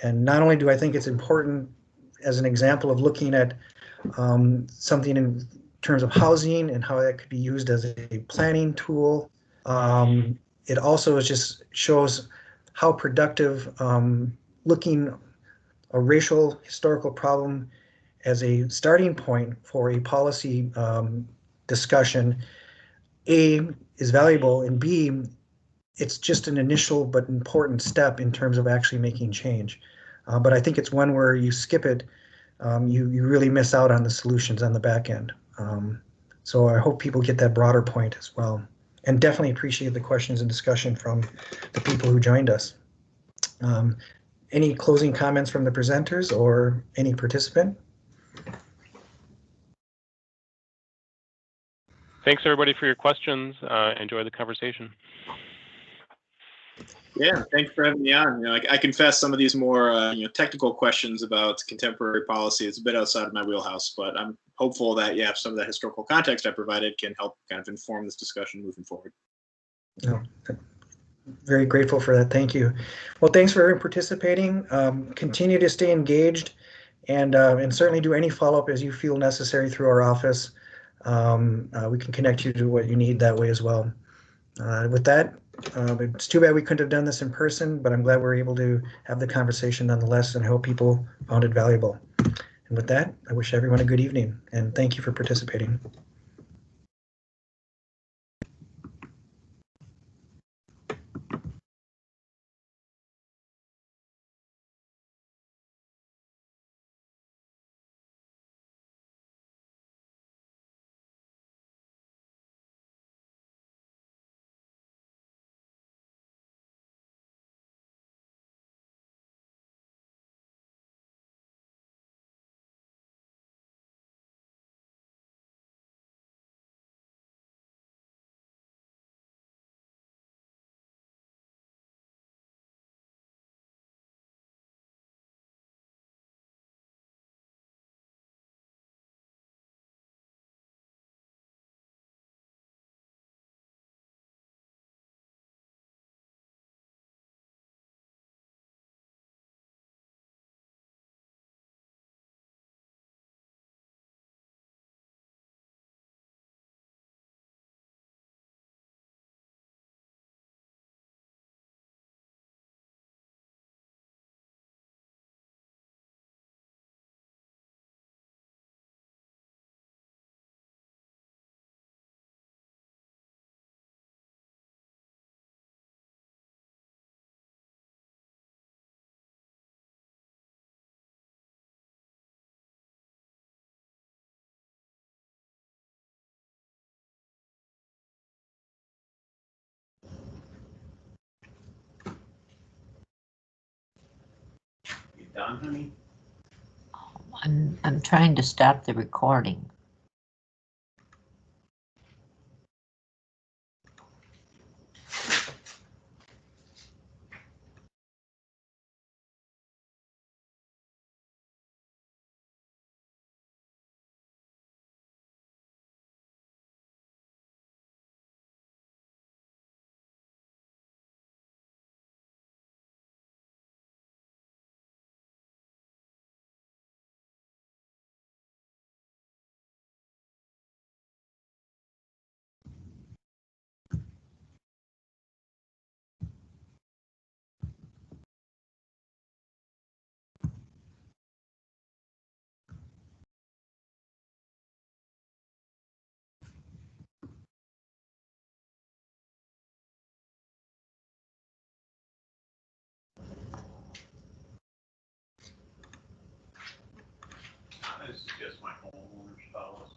And not only do I think it's important as an example of looking at something in terms of housing and how that could be used as a planning tool, it also just shows how productive looking a racial historical problem as a starting point for a policy discussion, A, is valuable, and B, it's just an initial but important step in terms of actually making change. But I think it's one where you skip it, you really miss out on the solutions on the back end. So I hope people get that broader point as well. And definitely appreciate the questions and discussion from the people who joined us. Any closing comments from the presenters or any participant? Thanks everybody for your questions. Enjoy the conversation. Yeah, thanks for having me on. I confess some of these more technical questions about contemporary policy is a bit outside of my wheelhouse, but I'm hopeful that some of that historical context I provided can help kind of inform this discussion moving forward. No, very grateful for that. Thank you. Well, thanks for participating. Continue to stay engaged, and certainly do any follow-up as you feel necessary through our office. We can connect you to what you need that way as well. With that, it's too bad we couldn't have done this in person, but I'm glad we're able to have the conversation nonetheless, and I hope people found it valuable. And with that, I wish everyone a good evening, and thank you for participating. Done, honey? I'm trying to stop the recording. guess my homeowner's policy.